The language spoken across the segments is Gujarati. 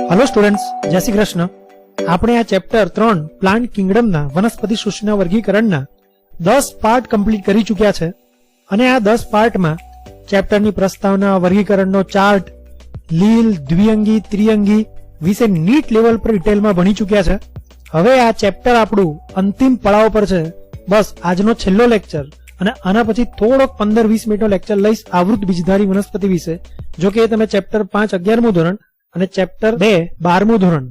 हेलो स्टूडेंट्स, जय श्री कृष्ण। આપણે આ ચેપ્ટર 3 પ્લાન્ટ કિંગડમના વનસ્પતિ સૃષ્ટિના વર્ગીકરણના 10 પાર્ટ કમ્પ્લીટ કરી ચૂક્યા છે અને આ 10 પાર્ટમાં ચેપ્ટરની પ્રસ્તાવના, વર્ગીકરણનો ચાર્ટ, લીલ, દ્વિઅંગી, ત્રિઅંગી વિશે નીટ લેવલ પર ડિટેલમાં ભણી ચૂક્યા છે। હવે આ ચેપ્ટર આપણું અંતિમ પડાવ પર છે। બસ આજનો છેલ્લો લેક્ચર અને આના પછી થોડોક 15-20 મિનિટનો લેક્ચર લઈશ આવૃત બીજધારી વનસ્પતિ વિશે। જો કે તમે ચેપ્ટર 5 11મું ધોરણ અને ચેપ્ટર 2 12મું ધોરણ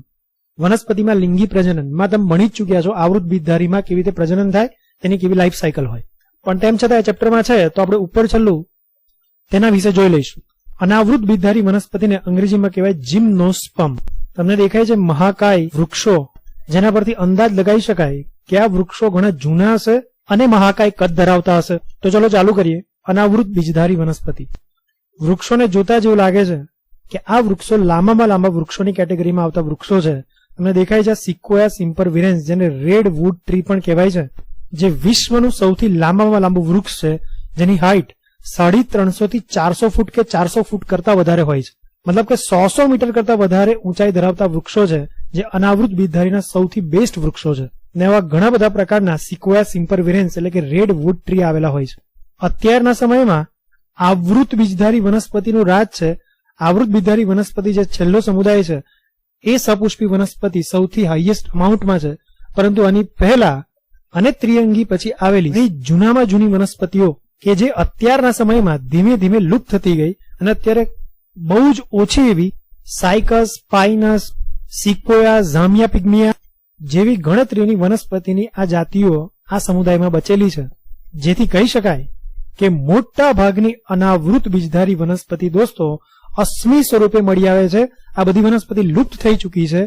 વનસ્પતિમાં લિંગી પ્રજનન માં તમે ભણી જ ચૂક્યા છો। આવૃત બીજધારીમાં કેવી રીતે પ્રજનન થાય, તેની કેવી લાઈફ સાયકલ હોય, પણ તેમ છતાં આ ચેપ્ટરમાં છે તો આપણે ઉપર છેલ્લું તેના વિશે જોઈ લઈશું। અનાવૃત બીજધારી વનસ્પતિને અંગ્રેજીમાં કહેવાય જિમ્નોસ્પર્મ। તમને દેખાય છે મહાકાય વૃક્ષો, જેના પરથી અંદાજ લગાવી શકાય કે આ વૃક્ષો ઘણા જૂના હશે અને મહાકાય કદ ધરાવતા હશે। તો ચલો ચાલુ કરીએ। અનાવૃત બીજધારી વનસ્પતિ વૃક્ષોને જોતા જ એવું લાગે છે કે આ વૃક્ષો લાંબામાં લાંબા વૃક્ષોની કેટેગરીમાં આવતા વૃક્ષો છે। તમને દેખાય છે સિક્વોયા સિમ્પરવિરેન્સ, જેને રેડ વુડ ટ્રી પણ કહેવાય છે, જે વિશ્વનું સૌથી લાંબામાં લાંબુ વૃક્ષ છે, જેની હાઈટ 350 થી 400 ફૂટ કે 400 ફૂટ કરતા વધારે હોય છે। મતલબ કે 100 મીટર કરતા વધારે ઊંચાઈ ધરાવતા વૃક્ષો છે, જે અનાવૃત બીજધારીના સૌથી બેસ્ટ વૃક્ષો છે। ને એવા ઘણા બધા પ્રકારના સિક્વોયા સિમ્પરવિરેન્સ એટલે કે રેડ વુડ ટ્રી આવેલા હોય છે। અત્યારના સમયમાં આવૃત બીજધારી વનસ્પતિનું રાજ છે। આવૃત બીજધારી વનસ્પતિ જે છેલ્લો સમુદાય છે એ સપુષ્પી વનસ્પતિ સૌથી હાઈએસ્ટ અમાઉન્ટમાં છે, પરંતુ આની પહેલા અને ત્રિઅંગી પછી આવેલી જૂનામાં જૂની વનસ્પતિઓ કે જે અત્યારના સમયમાં ધીમે ધીમે લુપ્ત થતી ગઈ અને અત્યારે બહુ જ ઓછી એવી સાયકસ, પાઇનસ, સિક્વોયા, ઝામિયા પિગ્મિયા જેવી ગણતરીઓની વનસ્પતિની આ જાતિઓ આ સમુદાયમાં બચેલી છે, જેથી કહી શકાય કે મોટા ભાગની અનાવૃત બીજધારી વનસ્પતિ દોસ્તો અશ્મી સ્વરૂપે મળી આવે છે। આ બધી વનસ્પતિ લુપ્ત થઈ ચૂકી છે।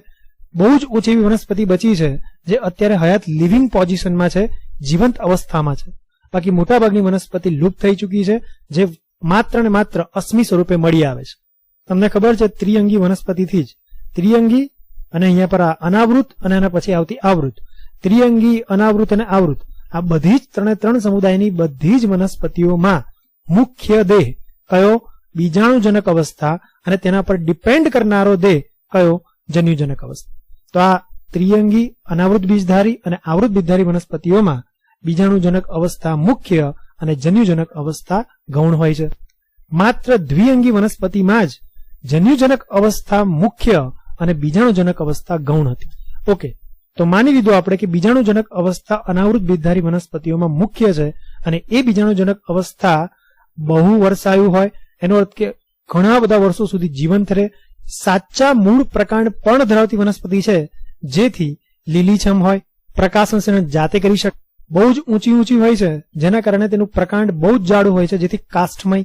બહુ જ ઓછી એવી વનસ્પતિ બચી છે જે અત્યારે હયાત લિવિંગ પોઝિશનમાં છે, જીવંત અવસ્થામાં છે। બાકી મોટા ભાગની વનસ્પતિ લુપ્ત થઈ ચૂકી છે, જે માત્ર ને માત્ર અશ્મી સ્વરૂપે મળી આવે છે। તમને ખબર છે ત્રિઅંગી વનસ્પતિથી જ ત્રિઅંગી અને અહીંયા પર આ અનાવૃત અને એના પછી આવતી આવૃત, ત્રિઅંગી, અનાવૃત અને આવૃત, આ બધી જ ત્રણ સમુદાયની બધી જ વનસ્પતિઓમાં મુખ્ય દેહ કયો? બીજાણુજનક અવસ્થા, અને તેના પર ડિપેન્ડ કરનારો દેહ કયો? જન્યુજનક અવસ્થા। તો આ ત્રિઅંગી, અનાવૃત બીજધારી અને આવૃત બીજધારી વનસ્પતિઓમાં બીજાણુજનક અવસ્થા મુખ્ય અને જન્યુજનક અવસ્થા ગૌણ હોય છે। માત્ર દ્વિઅંગી વનસ્પતિમાં જ જન્યુજનક અવસ્થા મુખ્ય અને બીજાણુજનક અવસ્થા ગૌણ હતી। ઓકે, તો માની લીધું આપણે કે બીજાણુજનક અવસ્થા અનાવૃત બીજધારી વનસ્પતિઓમાં મુખ્ય છે અને એ બીજાણુજનક અવસ્થા બહુ વર્ષાયુ હોય, એનો અર્થ કે ઘણા બધા વર્ષો સુધી જીવંત રહે, સાચા મૂળ પ્રકાંડ પણ ધરાવતી વનસ્પતિ છે, જેથી લીલીછમ હોય, પ્રકાશ સંશ્લેષણ જાતે કરી શકે, બહુ જ ઊંચી હોય છે, જેના કારણે તેનું પ્રકાંડ બહુ જ જાડું હોય છે, જેથી કાષ્ઠમય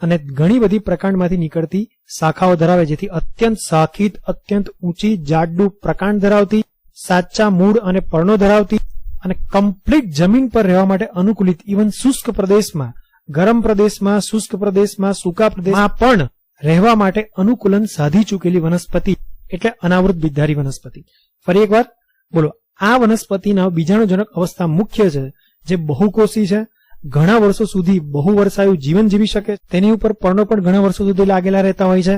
અને ઘણી બધી પ્રકાંડમાંથી નીકળતી શાખાઓ ધરાવે, જેથી અત્યંત શાખિત, અત્યંત ઊંચી જાડું પ્રકાંડ ધરાવતી, સાચા મૂળ અને પર્ણો ધરાવતી અને કમ્પ્લીટ જમીન પર રહેવા માટે અનુકૂલિત, ઇવન શુષ્ક પ્રદેશમાં, ગરમ પ્રદેશમાં, શુષ્ક પ્રદેશમાં, સૂકા પ્રદેશમાં પણ રહેવા માટે અનુકૂલન સાધી ચૂકેલી વનસ્પતિ એટલે અનાવૃત બીજધારી વનસ્પતિ। ફરી એકવાર બોલો, આ વનસ્પતિના બીજાણુજનક અવસ્થા મુખ્ય છે, જે બહુકોષી છે, ઘણા વર્ષો સુધી બહુ વર્ષાયુ જીવન જીવી શકે, તેની ઉપર પર્ણો પણ ઘણા વર્ષો સુધી લાગેલા રહેતા હોય છે,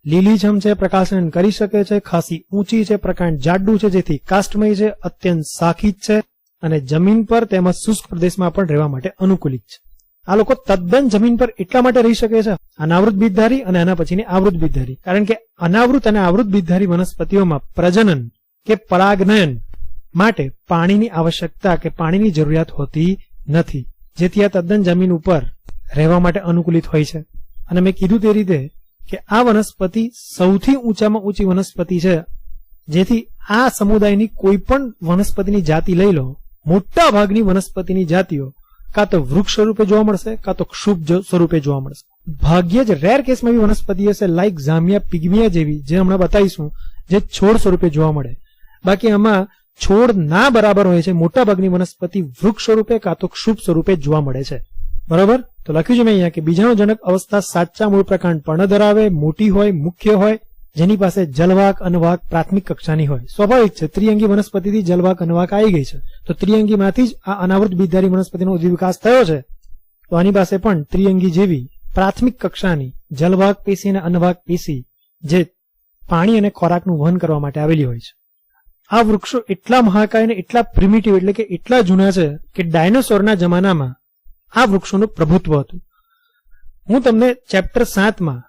લીલીછમ છે, પ્રકાશન કરી શકે છે, ખાસી ઊંચી છે, પ્રકાંડ જાડું છે, જેથી કાષ્ઠમય છે, અત્યંત શાખિત છે અને જમીન પર તેમજ શુષ્ક પ્રદેશમાં પણ રહેવા માટે અનુકૂલિત છે। આ લોકો તદ્દન જમીન પર એટલા માટે રહી શકે છે, અનાવૃત બીજધારી અને આના પછીની આવૃત બીજધારી, કારણ કે અનાવૃત અને આવૃત બીજધારી વનસ્પતિઓમાં પ્રજનન કે પરાગનયન માટે પાણીની આવશ્યકતા કે પાણીની જરૂરિયાત હોતી નથી, જેથી આ તદ્દન જમીન ઉપર રહેવા માટે અનુકૂલિત હોય છે। અને મેં કીધું તે રીતે કે આ વનસ્પતિ સૌથી ઊંચામાં ઊંચી વનસ્પતિ છે, જેથી આ સમુદાયની કોઈ પણ વનસ્પતિની જાતિ લઈ લો, મોટા ભાગની વનસ્પતિની જાતિઓ કાં તો વૃક્ષ સ્વરૂપે જોવા મળશે, કાં તો ક્ષુપ સ્વરૂપે જોવા મળશે। ભાગ્ય જ રેર કેસમાં એવી વનસ્પતિ હશે લાઈક ઝામિયા પિગ્મિયા જેવી, જે હમણાં બતાવીશું, જે છોડ સ્વરૂપે જોવા મળે। બાકી આમાં છોડ ના બરાબર હોય છે, મોટા ભાગની વનસ્પતિ વૃક્ષ સ્વરૂપે કાં તો ક્ષુપ સ્વરૂપે જોવા મળે છે। બરોબર, તો લખ્યું છે મેં અહીંયા કે બીજાણુજનક અવસ્થા સાચા મૂળ પ્રકાંડ પર્ણ ધરાવે, મોટી હોય, મુખ્ય હોય, જેની પાસે જલવાહક અનવાહક પ્રાથમિક કક્ષાની હોય। સ્વાભાવિક છે, ત્રિઅંગી વનસ્પતિથી જલવાહક અનવાહક આવી ગઈ છે, તો ત્રિઅંગીમાંથી જ આ અનાવૃત બીજધારી વનસ્પતિનો વિકાસ થયો છે, તો આની પાસે પણ ત્રિઅંગી જેવી પ્રાથમિક કક્ષાની જલવાહક પેશી અને અનવાહક પેશી જે પાણી અને ખોરાકનું વહન કરવા માટે આવેલી હોય છે. આ વૃક્ષો એટલા મહાકાય અને એટલા પ્રિમિટિવ એટલે કે એટલા જૂના છે કે ડાયનોસોરના જમાનામાં આ વૃક્ષોનું પ્રભુત્વ હતું. હું તમને ચેપ્ટર 7માં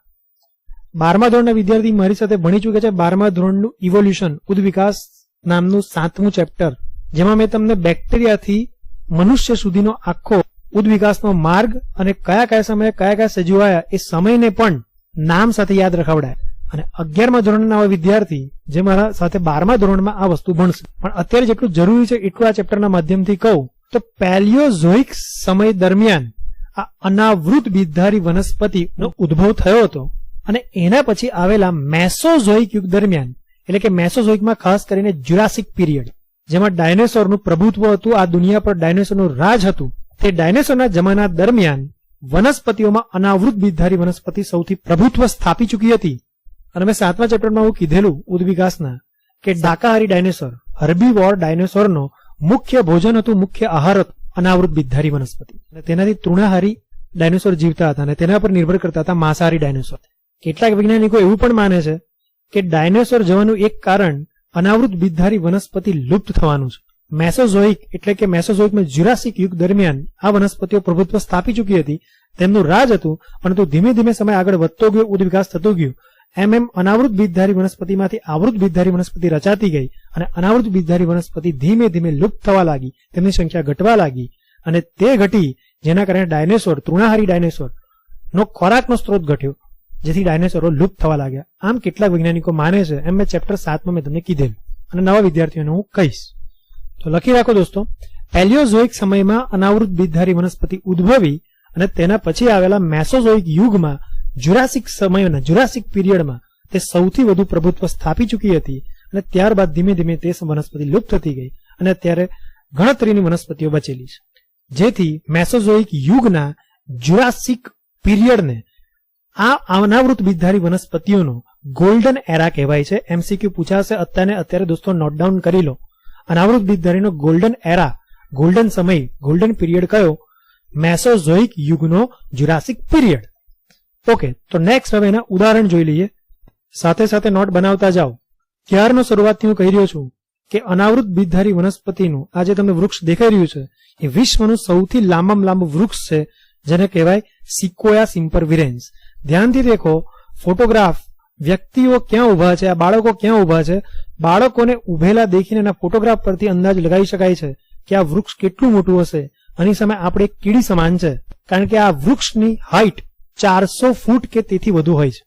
12મા ધોરણના વિદ્યાર્થી મારી સાથે ભણી ચૂક્યા છે 12મા ધોરણનું ઇવોલ્યુશન ઉદ્વિકાસ નામનું 7મું ચેપ્ટર, જેમાં મેં તમને બેક્ટેરિયાથી મનુષ્ય સુધીનો આખો ઉદ્વિકાસનો માર્ગ અને કયા કયા સમયે કયા કયા સજીવો આવ્યા એ સમયને પણ નામ સાથે યાદ રખાવડાય. અને 11મા ધોરણના આવા વિદ્યાર્થી જે મારા સાથે 12મા ધોરણમાં આ વસ્તુ ભણશે, પણ અત્યારે જેટલું જરૂરી છે એટલું આ ચેપ્ટરના માધ્યમથી કહું તો પેલિયોઝોઇક સમય દરમિયાન આ અનાવૃત બીજધારી વનસ્પતિનો ઉદ્ભવ થયો હતો અને એના પછી આવેલા મેસોઝોઇક યુગ દરમિયાન એટલે કે મેસોઝોઇકમાં ખાસ કરીને જ્યુરાસિક પીરિયડ જેમાં ડાયનોસોરનું પ્રભુત્વ હતું, આ દુનિયા પર ડાયનોસોરનું રાજ હતું, તે ડાયનોસોરના જમાના દરમિયાન વનસ્પતિઓમાં અનાવૃત બીજધારી વનસ્પતિ સૌથી પ્રભુત્વ સ્થાપી ચૂકી હતી. અને મેં 7મા ચેપ્ટરમાં હું કીધેલું ઉદ્વિકાસના કે શાકાહારી ડાયનોસોર હર્બીવોર ડાયનોસોરનો મુખ્ય ભોજન હતું, મુખ્ય આહાર હતો અનાવૃત બીજધારી વનસ્પતિ. અને તેનાથી તૃણાહારી ડાયનોસોર જીવતા હતા અને તેના પર નિર્ભર કરતા હતા માંસાહારી ડાયનોસોર. કેટલાક વૈજ્ઞાનિકો એવું પણ માને છે કે ડાયનોસોર જવાનું એક કારણ અનાવૃત બીજધારી વનસ્પતિ લુપ્ત થવાનું છે. મેસોઝોઇક એટલે કે મેસોઝોઇકમાં જ્યુરાસિક યુગ દરમિયાન આ વનસ્પતિઓ પ્રભુત્વ સ્થાપી ચૂકી હતી, તેમનું રાજ હતું, પરંતુ ધીમે ધીમે સમય આગળ વધતો ગયો, ઉદ્વિકાસ થતો ગયો, એમ અનાવૃત બીજધારી વનસ્પતિમાંથી આવૃત બીજધારી વનસ્પતિ રચાતી ગઈ અને અનાવૃત બીજધારી વનસ્પતિ ધીમે ધીમે લુપ્ત થવા લાગી, તેમની સંખ્યા ઘટવા લાગી અને તે ઘટી જેના કારણે ડાયનોસોર તૃણાહારી ડાયનોસોર નો ખોરાકનો સ્ત્રોત ઘટ્યો, જેથી ડાયનોસોરો લુપ્ત થવા લાગ્યા. આમ કેટલાક વૈજ્ઞાનિકો માને છે, એમ મેં ચેપ્ટર 7માં મેં તમને કીધેલું અને નવા વિદ્યાર્થીઓને હું કહીશ. તો લખી રાખો દોસ્તો, પેલિયોઝોઇક સમયમાં અનાવૃત બીજધારી વનસ્પતિ ઉદ્ભવી અને તેના પછી આવેલા મેસોઝોઇક યુગમાં જ્યુરાસિક સમયના જ્યુરાસિક પીરિયડમાં તે સૌથી વધુ પ્રભુત્વ સ્થાપી ચૂકી હતી અને ત્યારબાદ ધીમે ધીમે તે વનસ્પતિ લુપ્ત થતી ગઈ અને અત્યારે ગણતરીની વનસ્પતિઓ બચેલી છે. જેથી મેસોઝોઇક યુગના જ્યુરાસિક પીરિયડને આ અનાવૃત બીજધારી વનસ્પતિઓનો ગોલ્ડન એરા કહેવાય છે. એમસીક્યુ પૂછાશે અત્યારે દોસ્તો નોટ ડાઉન કરી લો. અનાવૃત બીજધારીનો ગોલ્ડન એરા, ગોલ્ડન સમય, ગોલ્ડન પીરિયડ કયો? મેસોઝોઇક યુગનો જ્યુરાસિક પીરિયડ. ઓકે, તો નેક્સ્ટ હવે એના ઉદાહરણ જોઈ લઈએ. સાથે સાથે નોટ બનાવતા જાઓ. ત્યારનો શરૂઆતથી હું કહી રહ્યો છું કે અનાવૃત બીજધારી વનસ્પતિનું આ જે તમને વૃક્ષ દેખાઈ રહ્યું છે એ વિશ્વનું સૌથી લાંબામાં લાંબુ વૃક્ષ છે, જેને કહેવાય સિક્વોયા સિમ્પરવિરેન્સ. ધ્યાનથી દેખો, ફોટોગ્રાફ, વ્યક્તિઓ ક્યાં ઉભા છે, આ બાળકો ક્યાં ઉભા છે, બાળકોને ઉભેલા દેખીને એના ફોટોગ્રાફ પરથી અંદાજ લગાવી શકાય છે કે આ વૃક્ષ કેટલું મોટું હશે. આની સામે આપણે એક કીડી સમાન છે, કારણ કે આ વૃક્ષની હાઈટ 400 ફૂટ કે તેથી વધુ હોય છે.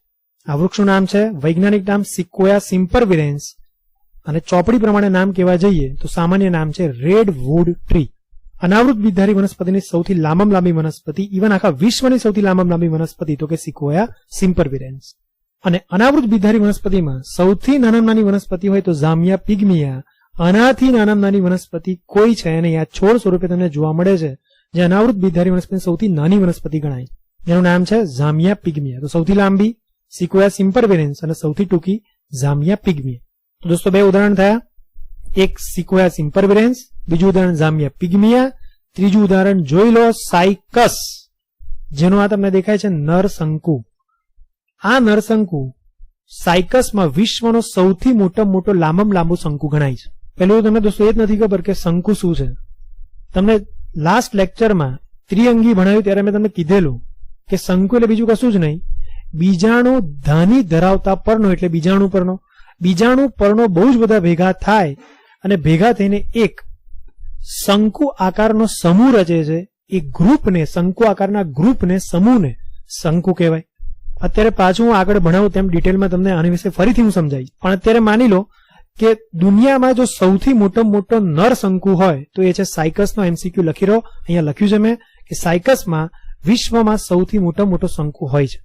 આ વૃક્ષનું નામ છે, વૈજ્ઞાનિક નામ સિક્વોયા સિમ્પરવિરેન્સ, અને ચોપડી પ્રમાણે નામ કહેવા જઈએ તો સામાન્ય નામ છે રેડ વુડ ટ્રી. અનાવૃત બીજધારી વનસ્પતિની સૌથી લાંબામાં લાંબી વનસ્પતિ, ઇવન આખા વિશ્વની સૌથી લાંબામાં લાંબી વનસ્પતિ તો કે સિક્વોયા સિમ્પરવિરેન્સ. અને અનાવૃત બીજધારી વનસ્પતિમાં સૌથી નાનામાં નાની વનસ્પતિ હોય તો ઝામિયા પિગ્મિયા. આનાથી નાનામાં નાની વનસ્પતિ કોઈ છે નહીં, આ છોડ સ્વરૂપે તમને જોવા મળે છે, જે અનાવૃત બીજધારી વનસ્પતિ સૌથી નાની વનસ્પતિ ગણાય, જેનું નામ છે ઝામિયા પિગ્મિયા. તો સૌથી લાંબી સિક્વોયા સિમ્પરવિરેન્સ અને સૌથી ટૂંકી ઝામિયા પિગ્મિયા. તો દોસ્તો બે ઉદાહરણ થયા, એક સિક્વોયા સિમ્પરવિરેન્સ, બીજું ઉદાહરણ ઝામિયા પિગ્મિયા, ત્રીજું ઉદાહરણ જોઈ લો સાયકસ, જેનું આ તમને દેખાય છે નરશંકુ. આ નરશંકુ સાયકસમાં વિશ્વનો સૌથી મોટો લાંબામાં લાંબુ શંકુ ગણાય છે. પેલું તમને દોસ્તો એ જ નથી ખબર કે શંકુ શું છે. તમને લાસ્ટ લેક્ચરમાં ત્રિઅંગી ભણાવ્યું ત્યારે મેં તમને કીધેલું કે શંકુ એટલે બીજું કશું જ નહીં, બીજાણુ ધાની ધરાવતા પર્ણો એટલે બીજાણુ પર્ણો. બીજાણુ પર્ણો બહુ જ બધા ભેગા થાય અને ભેગા થઈને એક શંકુ આકારનો સમૂહ રચે છે. એ ગ્રુપને, શંકુ આકારના ગ્રુપને, સમૂહને શંકુ કહેવાય. અત્યારે પાછું હું આગળ ભણાવું તેમ ડિટેલમાં તમને આની વિશે ફરીથી હું સમજાવીશ, પણ અત્યારે માની લો કે દુનિયામાં જો સૌથી મોટો નર શંકુ હોય તો એ છે સાયકસનો. એમસીક્યુ લખી રહ્યો, અહીંયા લખ્યું છે મેં કે સાયકસમાં વિશ્વમાં સૌથી મોટો શંકુ હોય છે.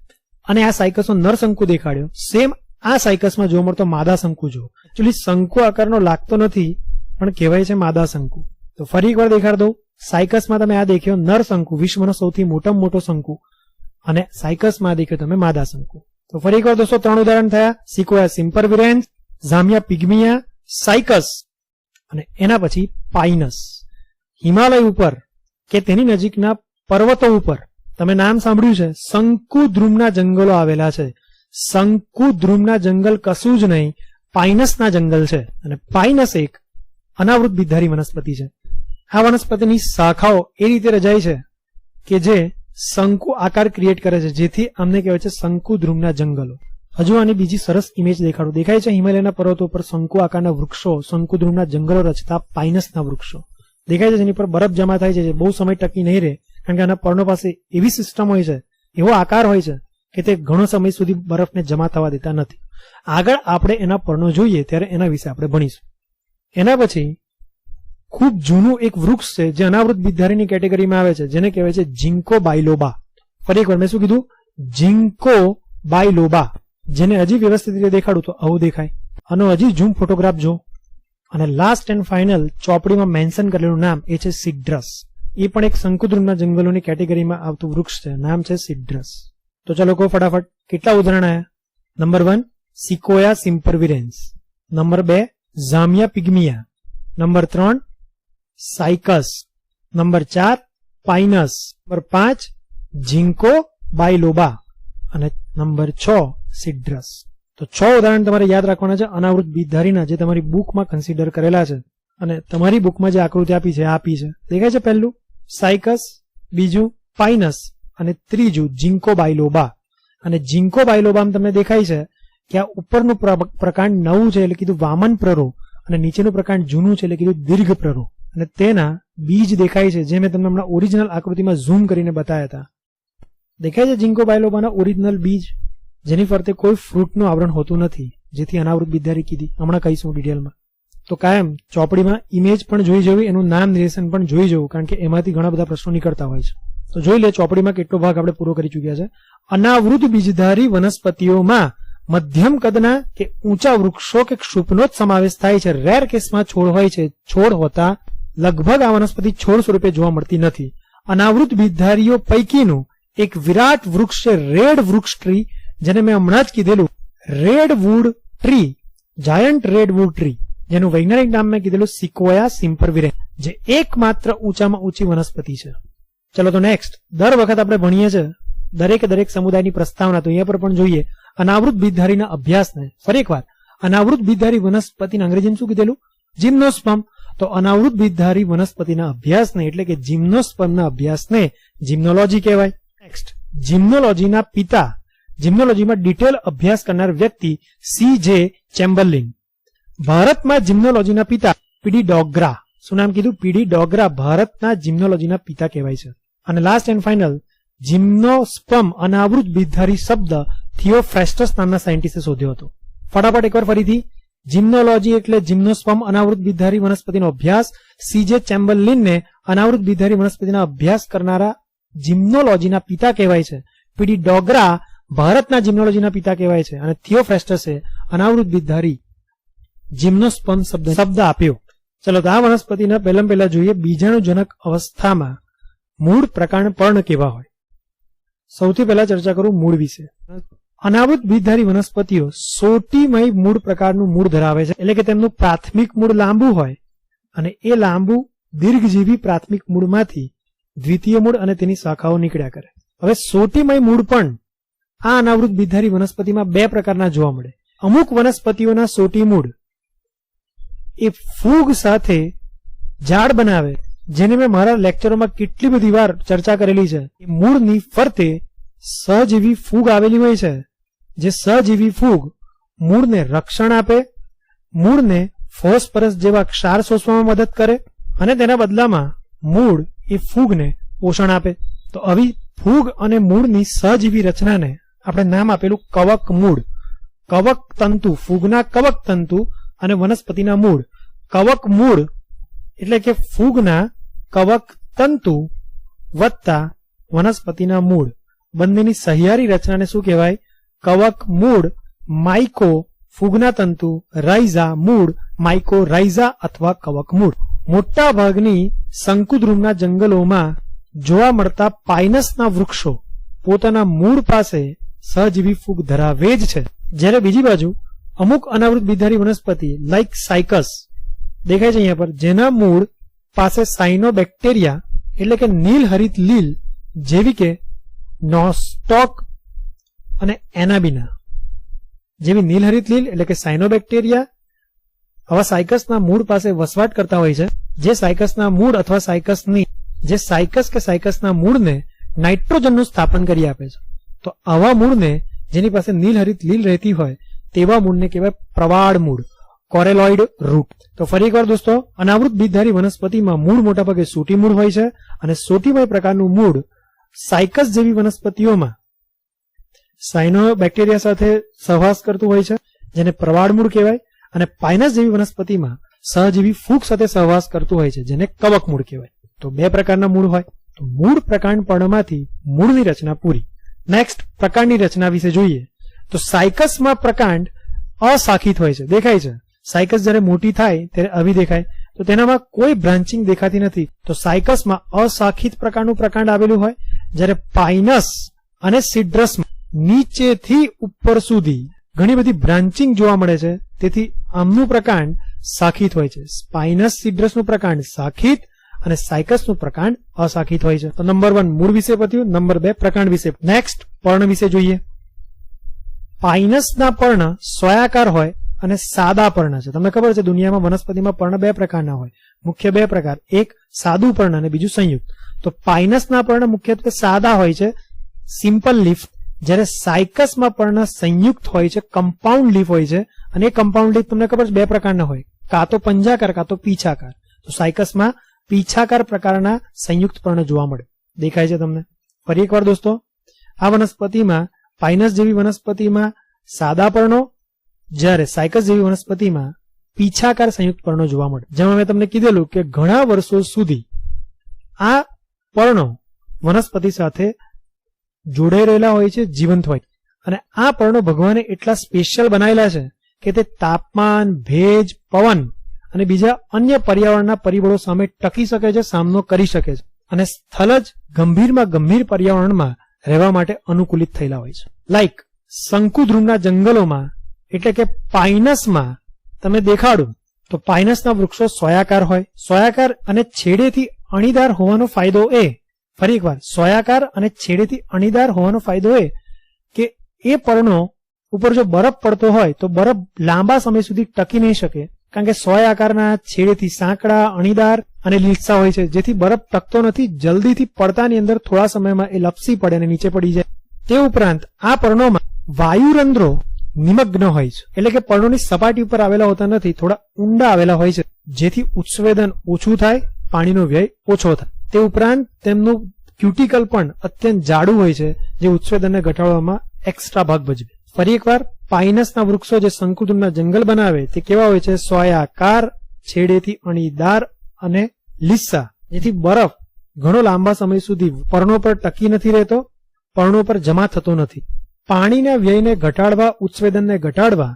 અને આ સાયકસનો નર શંકુ દેખાડ્યો. સેમ આ સાયકસમાં જોવા મળતો માદા શંકુ જો એકચ્યુઅલી શંકુ આકારનો લાગતો નથી પણ કહેવાય છે માદા શંકુ. તો ફરી એકવાર દેખાડ દઉં. સાયકસમાં તમે આ દેખ્યો નર શંકુ, વિશ્વનો સૌથી મોટો શંકુ, અને સાયકસમાં દેખ્યો તમે માદા શંકુ. તો ફરી એકવાર દોસ્તો 3 ઉદાહરણ થયા, સિક્વોયા સિમ્પરવિરેન્સ, ઝામિયા પિગ્મિયા, સાયકસ અને એના પછી પાઇનસ. હિમાલય ઉપર કે તેની નજીકના પર્વતો ઉપર તમે નામ સાંભળ્યું છે, શંકુદ્રુમના જંગલો આવેલા છે. શંકુદ્રુમના જંગલ કશું જ નહીં, પાઇનસના જંગલ છે. અને પાઇનસ એક અનાવૃત બીજધારી વનસ્પતિ છે. આ વનસ્પતિની શાખાઓ એ રીતે રચાય છે કે જે શંકુ આકાર ક્રિએટ કરે છે, જેથી અમને કહેવાય છે શંકુદ્રુમના જંગલો. હજુ આની બીજી સરસ ઇમેજ દેખાડું. દેખાય છે હિમાલયના પર્વતો પર શંકુ આકારના વૃક્ષો, શંકુદ્રુમના જંગલો રચતા પાઇનસના વૃક્ષો દેખાય છે, જેની પર બરફ જમા થાય છે, જે બહુ સમય ટકી નહીં રહે, કારણ કે આના પર્ણો પાસે એવી સિસ્ટમ હોય છે, એવો આકાર હોય છે કે તે ઘણો સમય સુધી બરફને જમા થવા દેતા નથી. આગળ આપણે એના પર્ણો જોઈએ ત્યારે એના વિશે આપણે ભણીશું. એના પછી ખૂબ જૂનું એક વૃક્ષ છે જે અનાવૃત બીજધારીની કેટેગરીમાં આવે છે, જેને કહેવાય છે જિંકો બાયલોબા. ફરી એકવાર મેં શું કીધું? જિંકો બાયલોબા. જેને હજી વ્યવસ્થિત રીતે દેખાડું તો આવું દેખાય. આનો હજી ઝૂમ ફોટોગ્રાફ જો. અને લાસ્ટ એન્ડ ફાઇનલ ચોપડીમાં મેન્શન કરેલું નામ એ છે સિડ્રસ. એ પણ એક શંકુદ્રુમના જંગલોની કેટેગરીમાં આવતું વૃક્ષ છે. નામ છે સિડ્રસ. તો ચલો કહો ફટાફટ કેટલા ઉદાહરણ આવ્યા? Number 1 Sequoia sempervirens, number 2 Zamia pygmaea, number 3 Cycas, number 4 Pinus, number 5 Ginkgo biloba અને નંબર 6 સિડ્રસ. તો 6 ઉદાહરણ તમારે યાદ રાખવાના છે અનાવૃત બીજધારીના, જે તમારી બુકમાં કન્સિડર કરેલા છે. અને તમારી બુકમાં જે આકૃતિ આપી છે આપી છે. દેખાય છે? પહેલું સાયકસ, બીજું પાઇનસ અને ત્રીજું જિંકો બાયલોબા. અને જિંકો બાયલોબામાં તમને દેખાય છે કે આ ઉપરનું પ્રકાંડ નવું છે એટલે કીધું વામન પ્રરો, અને નીચેનું પ્રકાંડ જૂનું છે એટલે કીધું દીર્ઘ પ્રરો. અને તેના બીજ દેખાય છે, જે મેં તમને હમણાં ઓરિજિનલ આકૃતિમાં ઝૂમ કરીને બતાવ્યા હતા. દેખાય છે જિંકો બાયલોબાના ઓરિજિનલ બીજ, જેની ફરતે કોઈ ફ્રૂટનું આવરણ હોતું નથી, જેથી અનાવૃત બીજધારી કીધી. હમણાં કહીશું ડિટેલમાં. તો કાયમ ચોપડીમાં ઇમેજ પણ જોઈ જવી, એનું નામ નિર્દેશન પણ જોઈ જવું, કારણ કે એમાંથી ઘણા બધા પ્રશ્નો નીકળતા હોય છે. તો જોઈ લે ચોપડીમાં કેટલો ભાગ આપણે પૂરો કરી ચુક્યા છે. અનાવૃત બીજધારી વનસ્પતિઓમાં મધ્યમ કદના કે ઊંચા વૃક્ષો કે ક્ષુપનો જ સમાવેશ થાય છે. રેર કેસમાં છોડ હોય છે. છોડ હોતા લગભગ આ વનસ્પતિ છોડ સ્વરૂપે જોવા મળતી નથી. અનાવૃત બીજધારીઓ પૈકીનું એક વિરાટ વૃક્ષ છે રેડ વૃક્ષ ટ્રી, જેને મેં હમણાં જ કીધેલું redwood tree, giant redwood tree, જેનું વૈજ્ઞાનિક નામ મેં કીધેલું સિકોયા સિમ્પરવિરેન્સ, જે એકમાત્ર ઊંચામાં ઊંચી વનસ્પતિ છે. ચલો તો નેક્સ્ટ, દર વખત આપણે ભણીએ છીએ દરેક સમુદાયની પ્રસ્તાવના, તો અહીંયા પર પણ જોઈએ અનાવૃત બીજધારીના અભ્યાસને. ફરી એકવાર, અનાવૃત બીજધારી વનસ્પતિના અંગ્રેજીમાં શું કીધેલું? જિમ્નોસ્પર્મ. તો અનાવૃત બીજધારી વનસ્પતિના અભ્યાસને એટલે કે જિમ્નોસ્પર્મના અભ્યાસને જિમ્નોલોજી કહેવાય. નેક્સ્ટ, જિમ્નોલોજીના પિતા, જિમ્નોલોજીમાં ડિટેલ અભ્યાસ કરનાર વ્યક્તિ C.J. ચેમ્બરલિન. ભારતમાં જિમ્નોલોજીના પિતા પીડી ડોગરા. શું નામ કીધું? પીડી ડોગરા ભારતના જિમ્નોલોજીના પિતા કહેવાય છે. અને લાસ્ટ એન્ડ ફાઇનલ, જિમ્નોસ્પર્મ અનાવૃત બીજધારી શબ્દ થિયોફ્રેસ્ટસ નામના સાયન્ટિસ્ટે શોધ્યો હતો. ફટાફટ એકવાર ફરીથી, જિમ્નોલોજી એટલે જિમ્નોસ્પર્મ અનાવૃત બીજધારી વનસ્પતિનો અભ્યાસ. C.J. ચેમ્બરલિનને અનાવૃત બીજધારી વનસ્પતિના અભ્યાસ કરનારા જિમ્નોલોજીના પિતા કહેવાય છે. પીડી ડોગરા ભારતના જિમ્નોલોજીના પિતા કહેવાય છે. અને થિયોફ્રેસ્ટસે અનાવૃત બીજધારી જિમ્નોસ્પર્મ શબ્દ આપ્યો. ચલો તો આ વનસ્પતિના પહેલા જોઈએ બીજાણુજનક અવસ્થામાં મૂળ પ્રકાંડ પર્ણ કેવા હોય. સૌથી પહેલા ચર્ચા કરું મૂળ વિશે. અનાવૃત બીજધારી વનસ્પતિઓ સોટીમય મૂળ પ્રકારનું મૂળ ધરાવે છે, એટલે કે તેમનું પ્રાથમિક મૂળ લાંબુ હોય અને એ લાંબુ દીર્ઘજીવી પ્રાથમિક મૂળમાંથી દ્વિતીય મૂળ અને તેની શાખાઓ નીકળ્યા કરે. હવે સોટીમય મૂળ પણ આ અનાવૃત બીજધારી વનસ્પતિમાં બે પ્રકારના જોવા મળે. અમુક વનસ્પતિઓના સોટી મૂળ એ ફૂગ સાથે ઝાડ બનાવે, જેને મેં મારા લેક્ચરોમાં કેટલી બધી વાર ચર્ચા કરેલી છે. મૂળની ફરતે સહજીવી ફૂગ આવેલી હોય છે, જે સહજીવી ફૂગ મૂળને રક્ષણ આપે, મૂળને ફોસ્ફરસ જેવા ક્ષાર શોષવામાં મદદ કરે અને તેના બદલામાં મૂળ એ ફૂગને પોષણ આપે. તો આવી ફૂગ અને મૂળની સહજીવી રચનાને આપણે નામ આપેલું કવક મૂળ. કવક તંતુ, ફૂગના કવક તંતુ અને વનસ્પતિના મૂળ. કવક મૂળ એટલે કે ફૂગના કવક તંતુ વત્તા વનસ્પતિના મૂળ, બંનેની સહિયારી રચનાને શું કહેવાય? કવક મૂળ. માઇકો ફૂગના તંતુ, રાઇઝા મૂળ, માઇકો રાઇઝા અથવા કવક મૂળ. મોટા ભાગની શંકુદ્રુમના જંગલોમાં જોવા મળતા પાઇનસના વૃક્ષો પોતાના મૂળ પાસે સહજીવી ફૂગ ધરાવે જ છે. જ્યારે બીજી બાજુ અમુક અનાવૃત બીજધારી વનસ્પતિ લાઈક સાયકસ દેખાય છે અહીંયા પર, જેના મૂળ પાસે સાયનોબેક્ટેરિયા એટલે કે નીલહરિત લીલ જેવી કે નોસ્ટોક અને એનાબિના જેવી નીલહરિત લીલ એટલે કે સાયનોબેક્ટેરિયા આવા સાયકસના મૂળ પાસે વસવાટ કરતા હોય છે, જે સાયકસના મૂળ અથવા સાયકસના મૂળને નાઇટ્રોજનનું સ્થાપન કરી આપે છે. તો આવા મૂળને જેની પાસે નીલહરિત લીલ રહેતી હોય તેવા મૂળને કહેવાય પ્રવાળ મૂળ, કોરેલોઇડ રૂટ. તો ફરી એકવાર દોસ્તો, અનાવૃત બીજધારી વનસ્પતિમાં મૂળ મોટાભાગે સોટી મૂળ હોય છે અને સોટીમય પ્રકારનું મૂળ સાયકસ જેવી વનસ્પતિઓમાં સાયનોબેક્ટેરિયા સાથે સહવાસ કરતું હોય છે, જેને પ્રવાળ મૂળ કહેવાય, અને પાઇનસ જેવી વનસ્પતિમાં સહજીવી ફૂગ સાથે સહવાસ કરતું હોય છે, જેને કવક મૂળ કહેવાય. તો બે પ્રકારના મૂળ હોય. તો મૂળ પ્રકાંડ પર્ણમાંથી મૂળની રચના પૂરી. નેક્સ્ટ પ્રકાંડની રચના વિશે જોઈએ તો સાયકસમાં પ્રકાંડ અશાખિત હોય છે, દેખાય છે. સાયકસ જ્યારે મોટી થાય ત્યારે આવી દેખાય, તો તેનામાં કોઈ બ્રાન્ચિંગ દેખાતી નથી. તો સાયકસમાં અશાખિત પ્રકારનું પ્રકાંડ આવેલું હોય, જ્યારે પાઇનસ અને સિડ્રસમાં નીચેથી ઉપર સુધી ઘણી બધી બ્રાન્ચિંગ જોવા મળે છે, તેથી આમનું પ્રકાંડ શાખિત હોય છે. પાઇનસ સિડ્રસનું પ્રકાંડ શાખિત અને સાયકસનું પ્રકાંડ અશાખિત હોય છે. તો નંબર 1 મૂળ વિશે પત્યું. નંબર 2 પ્રકાંડ વિશે. નેક્સ્ટ પર્ણ વિશે જોઈએ. પાઇનસના પર્ણ સ્વયાકાર હોય અને સાદા પર્ણ છે. તમને ખબર છે દુનિયામાં વનસ્પતિમાં પર્ણ બે પ્રકારના હોય, મુખ્ય બે પ્રકાર, એક સાદું પર્ણ અને બીજું સંયુક્ત. તો પાઇનસના પર્ણ મુખ્યત્વે સાદા હોય છે, સિમ્પલ લીફ, જ્યારે સાયકસમાં પર્ણ સંયુક્ત હોય છે, કમ્પાઉન્ડ લીફ હોય છે. અને એ કમ્પાઉન્ડ લીફ તમને ખબર છે બે પ્રકારના હોય, કાં તો પંજાકાર કાં તો પીછાકાર. તો સાયકસમાં પીછાકાર પ્રકારના સંયુક્ત પર્ણ જોવા મળે, દેખાય છે તમને. ફરી એકવાર દોસ્તો, આ વનસ્પતિમાં પાઇનસ જેવી વનસ્પતિમાં સાદા પર્ણો, જ્યારે સાયકસ જેવી વનસ્પતિમાં પીછાકાર સંયુક્ત પર્ણો જોવા મળે. જેમાં મેં તમને કીધેલું કે ઘણા વર્ષો સુધી આ પર્ણો વનસ્પતિ સાથે જોડાઈ રહેલા હોય છે, જીવંત હોય. અને આ પર્ણો ભગવાને એટલા સ્પેશિયલ બનાવેલા છે કે તે તાપમાન, ભેજ, પવન અને બીજા અન્ય પર્યાવરણના પરિબળો સામે ટકી શકે છે, સામનો કરી શકે છે, અને સ્થલજ ગંભીરમાં ગંભીર પર્યાવરણમાં રહેવા માટે અનુકૂલિત થયેલા હોય છે. લાઈક શંકુદ્રુમના જંગલોમાં એટલે કે પાઇનસમાં તમે દેખાડું તો પાઇનસના વૃક્ષો સોયાકાર હોય. સોયાકાર અને છેડેથી અણીદાર હોવાનો ફાયદો એ, ફરી એકવાર, સોયાકાર અને છેડેથી અણીદાર હોવાનો ફાયદો એ કે એ પર્ણો ઉપર જો બરફ પડતો હોય તો બરફ લાંબા સમય સુધી ટકી નહીં શકે, કારણ કે સોય આકારના છેડેથી સાંકડા, અણીદાર અને લીસા હોય છે, જેથી બરફ ટકતો નથી. જલ્દીથી પડતાની અંદર થોડા સમયમાં એ લપસી પડે અને નીચે પડી જાય. તે ઉપરાંત આ પર્ણોમાં વાયુરંધ્રો નિમગ્ન હોય છે, એટલે કે પર્ણોની સપાટી ઉપર આવેલા હોતા નથી, થોડા ઊંડા આવેલા હોય છે, જેથી ઉત્સવેદન ઓછું થાય, પાણીનો વ્યય ઓછો થાય. તે ઉપરાંત તેમનું ક્યુટિકલ પણ અત્યંત જાડું હોય છે, જે ઉત્સવેદનને ઘટાડવામાં એક્સ્ટ્રા ભાગ ભજવે. ફરી એકવાર, પાઇનસના વૃક્ષો જે શંકુદ્રુમના જંગલ બનાવે તે કેવા હોય છે? સોયાકાર, છેડેથી અણીદાર અને લીસા, જેથી બરફ ઘણો લાંબા સમય સુધી પર્ણો પર ટકી નથી રહેતો, પર્ણો પર જમા થતો નથી. પાણીના વ્યયને ઘટાડવા, ઉત્સવેદનને ઘટાડવા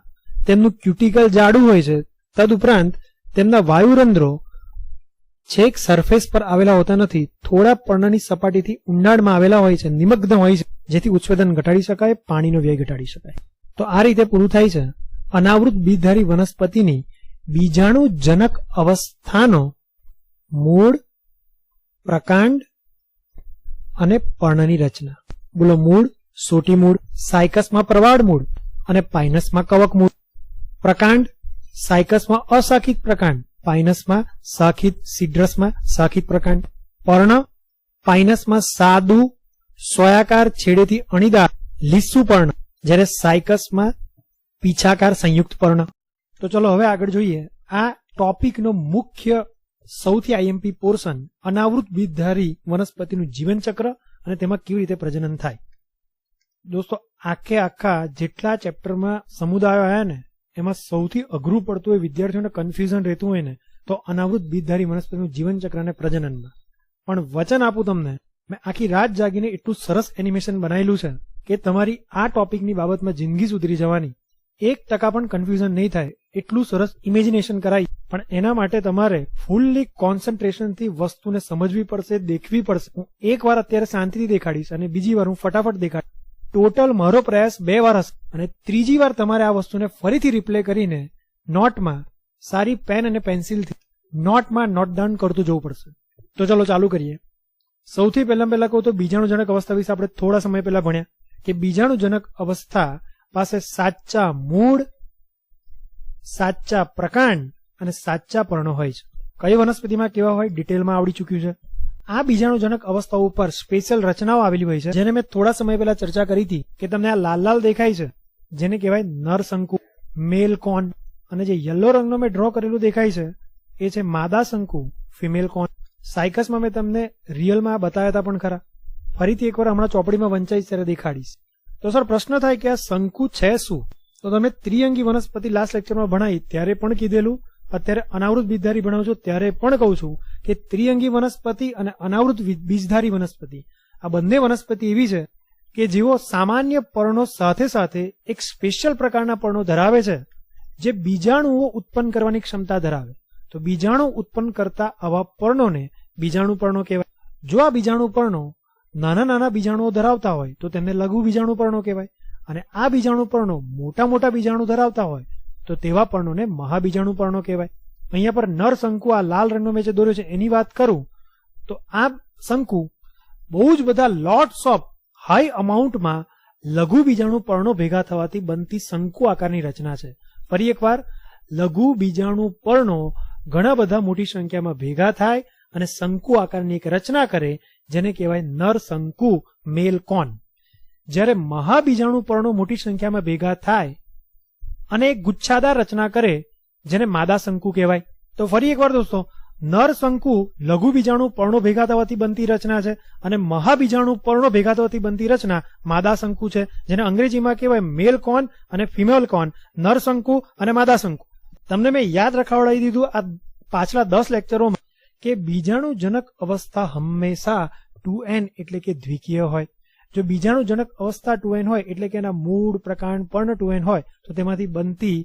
તેમનું ક્યુટિકલ જાડું હોય છે. તદુપરાંત તેમના વાયુરંધ્રો છેક સરફેસ પર આવેલા હોતા નથી, થોડા પર્ણની સપાટીથી ઊંડાણમાં આવેલા હોય છે, નિમગ્ન હોય છે, જેથી ઉત્સવેદન ઘટાડી શકાય, પાણીનો વ્યય ઘટાડી શકાય. તો આ રીતે પૂરું થાય છે અનાવૃત બીજધારી વનસ્પતિની બીજાણુજનક અવસ્થાનો મૂળ, પ્રકાંડ અને પર્ણની રચના. બોલો, મૂળ સોટી મૂળ, સાયકસમાં પ્રવાળ મૂળ અને પાઇનસમાં કવક મૂળ. પ્રકાંડ સાયકસમાં અશાખિત પ્રકાંડ, પાઇનસમાં શાખિત, સિડ્રસમાં શાખિત પ્રકાંડ. પર્ણ પાઇનસમાં સાદું સોયાકાર, છેડેથી અણીદાર લીસું પર્ણ, જ્યારે સાયકસમાં પીછાકાર સંયુક્ત પર્ણ. તો ચલો હવે આગળ જોઈએ આ ટોપિકનો મુખ્ય સૌથી આઈએમપી પોર્શન, અનાવૃત બીજધારી વનસ્પતિનું જીવનચક્ર અને તેમાં કેવી રીતે પ્રજનન થાય. દોસ્તો, આખા જેટલા ચેપ્ટરમાં સમુદાયો આવ્યા ને એમાં સૌથી અઘરું પડતું હોય, વિદ્યાર્થીઓને કન્ફ્યુઝન રહેતું હોય ને, તો અનાવૃત બીજધારી વનસ્પતિનું જીવનચક્ર અને પ્રજનનમાં. પણ વચન આપું તમને, મેં આખી રાત જાગીને એટલું સરસ એનિમેશન બનાવેલું છે કે તમારી આ ટોપિકની બાબતમાં જિંદગી સુધરી જવાની, 1% પણ કન્ફ્યુઝન નહીં થાય એટલું સરસ ઇમેજિનેશન કરાય. પણ એના માટે તમારે ફૂલ્લી કોન્સન્ટ્રેશનથી વસ્તુને સમજવી પડશે, દેખવી પડશે. હું એક વાર અત્યારે શાંતિથી દેખાડીશ અને બીજી વાર હું ફટાફટ દેખાડીશ. ટોટલ મારો પ્રયાસ 2 વાર હશે અને ત્રીજી વાર તમારે આ વસ્તુને ફરીથી રિપ્લે કરીને નોટમાં સારી પેન અને પેન્સિલથી નોટમાં નોટ ડાઉન કરતું જવું પડશે. તો ચલો ચાલુ કરીએ. સૌથી પહેલા કહું તો બીજાણુજનક અવસ્થા વિશે આપણે થોડા સમય પહેલા ભણ્યા કે બીજાણુજનક અવસ્થા પાસે સાચા મૂળ, સાચા પ્રકાંડ અને સાચા પર્ણો હોય છે. કઈ વનસ્પતિમાં કેવા હોય ડિટેલમાં આવડી ચૂક્યું છે. આ બીજાણુજનક અવસ્થાઓ ઉપર સ્પેશિયલ રચનાઓ આવેલી હોય છે, જેને મેં થોડા સમય પહેલા ચર્ચા કરી હતી કે તમને આ લાલ લાલ દેખાય છે જેને કહેવાય નરશંકુ, મેલ કોન, અને જે યલો રંગનો મેં ડ્રો કરેલું દેખાય છે એ છે માદા શંકુ, ફિમેલ કોન. સાયકસમાં મેં તમને રિયલમાં બતાવ્યા હતા પણ ખરા, ફરીથી એકવાર હમણાં ચોપડીમાં વંચાઈશ ત્યારે દેખાડીશ. તો સર પ્રશ્ન થાય કે આ શંકુ છે શું? તો તમે ત્રિઅંગી વનસ્પતિ લાસ્ટ લેક્ચરમાં ભણાવી ત્યારે પણ કીધેલું, અત્યારે અનાવૃત બીજધારી ભણાવું છું ત્યારે પણ કહું છું કે ત્રિઅંગી વનસ્પતિ અને અનાવૃત બીજધારી વનસ્પતિ આ બંને વનસ્પતિ એવી છે કે જેઓ સામાન્ય પર્ણો સાથે સાથે એક સ્પેશિયલ પ્રકારના પર્ણો ધરાવે છે જે બીજાણુઓ ઉત્પન્ન કરવાની ક્ષમતા ધરાવે. તો બીજાણુ ઉત્પન્ન કરતા આવા પર્ણોને બીજાણુ પર્ણો કહેવાય. જો આ બીજાણુ પર્ણો નાના નાના બીજાણુઓ ધરાવતા હોય તો તેમને લઘુ બીજાણુ પર્ણો કહેવાય, અને આ બીજાણુ પર્ણો મોટા મોટા બીજાણુ ધરાવતા હોય તો તેવા પર્ણોને મહાબીજાણુ પર્ણો કહેવાય. અહીંયા પર નર શંકુ આ લાલ રંગનો મેં જે દોર્યો છે એની વાત કરું તો આ શંકુ બહુ જ બધા લોટ્સ ઓફ હાઈ અમાઉન્ટમાં લઘુ બીજાણુ પર્ણો ભેગા થવાથી બનતી શંકુ આકારની રચના છે. ફરી એકવાર, લઘુ બીજાણુ પર્ણો ઘણા બધા મોટી સંખ્યામાં ભેગા થાય અને શંકુ આકારની એક રચના કરે જેને કહેવાય નર શંકુ, મેલ કોન. જ્યારે મહાબીજાણુ પર્ણો મોટી સંખ્યામાં ભેગા થાય અને એક ગુચ્છાદાર રચના કરે જેને માદા શંકુ કહેવાય. તો ફરી એકવાર દોસ્તો, નર શંકુ લઘુ બીજાણુ પર્ણો ભેગા થવાથી બનતી રચના છે અને મહાબીજાણુ પર્ણો ભેગા થવાથી બનતી રચના માદા શંકુ છે, જેને અંગ્રેજીમાં કહેવાય મેલ કોન અને ફિમેલ કોન, નર શંકુ અને માદા શંકુ. તમને મેં યાદ રખાવડાવી દીધું આ પાછલા 10 લેક્ચરોમાં કે બીજાણુજનક અવસ્થા હંમેશા 2n એટલે કે દ્વિકીય હોય. જો બીજાણુજનક અવસ્થા 2n હોય એટલે કે એના મૂળ, પ્રકાંડ, પર્ણ 2n હોય તો તેમાંથી બનતી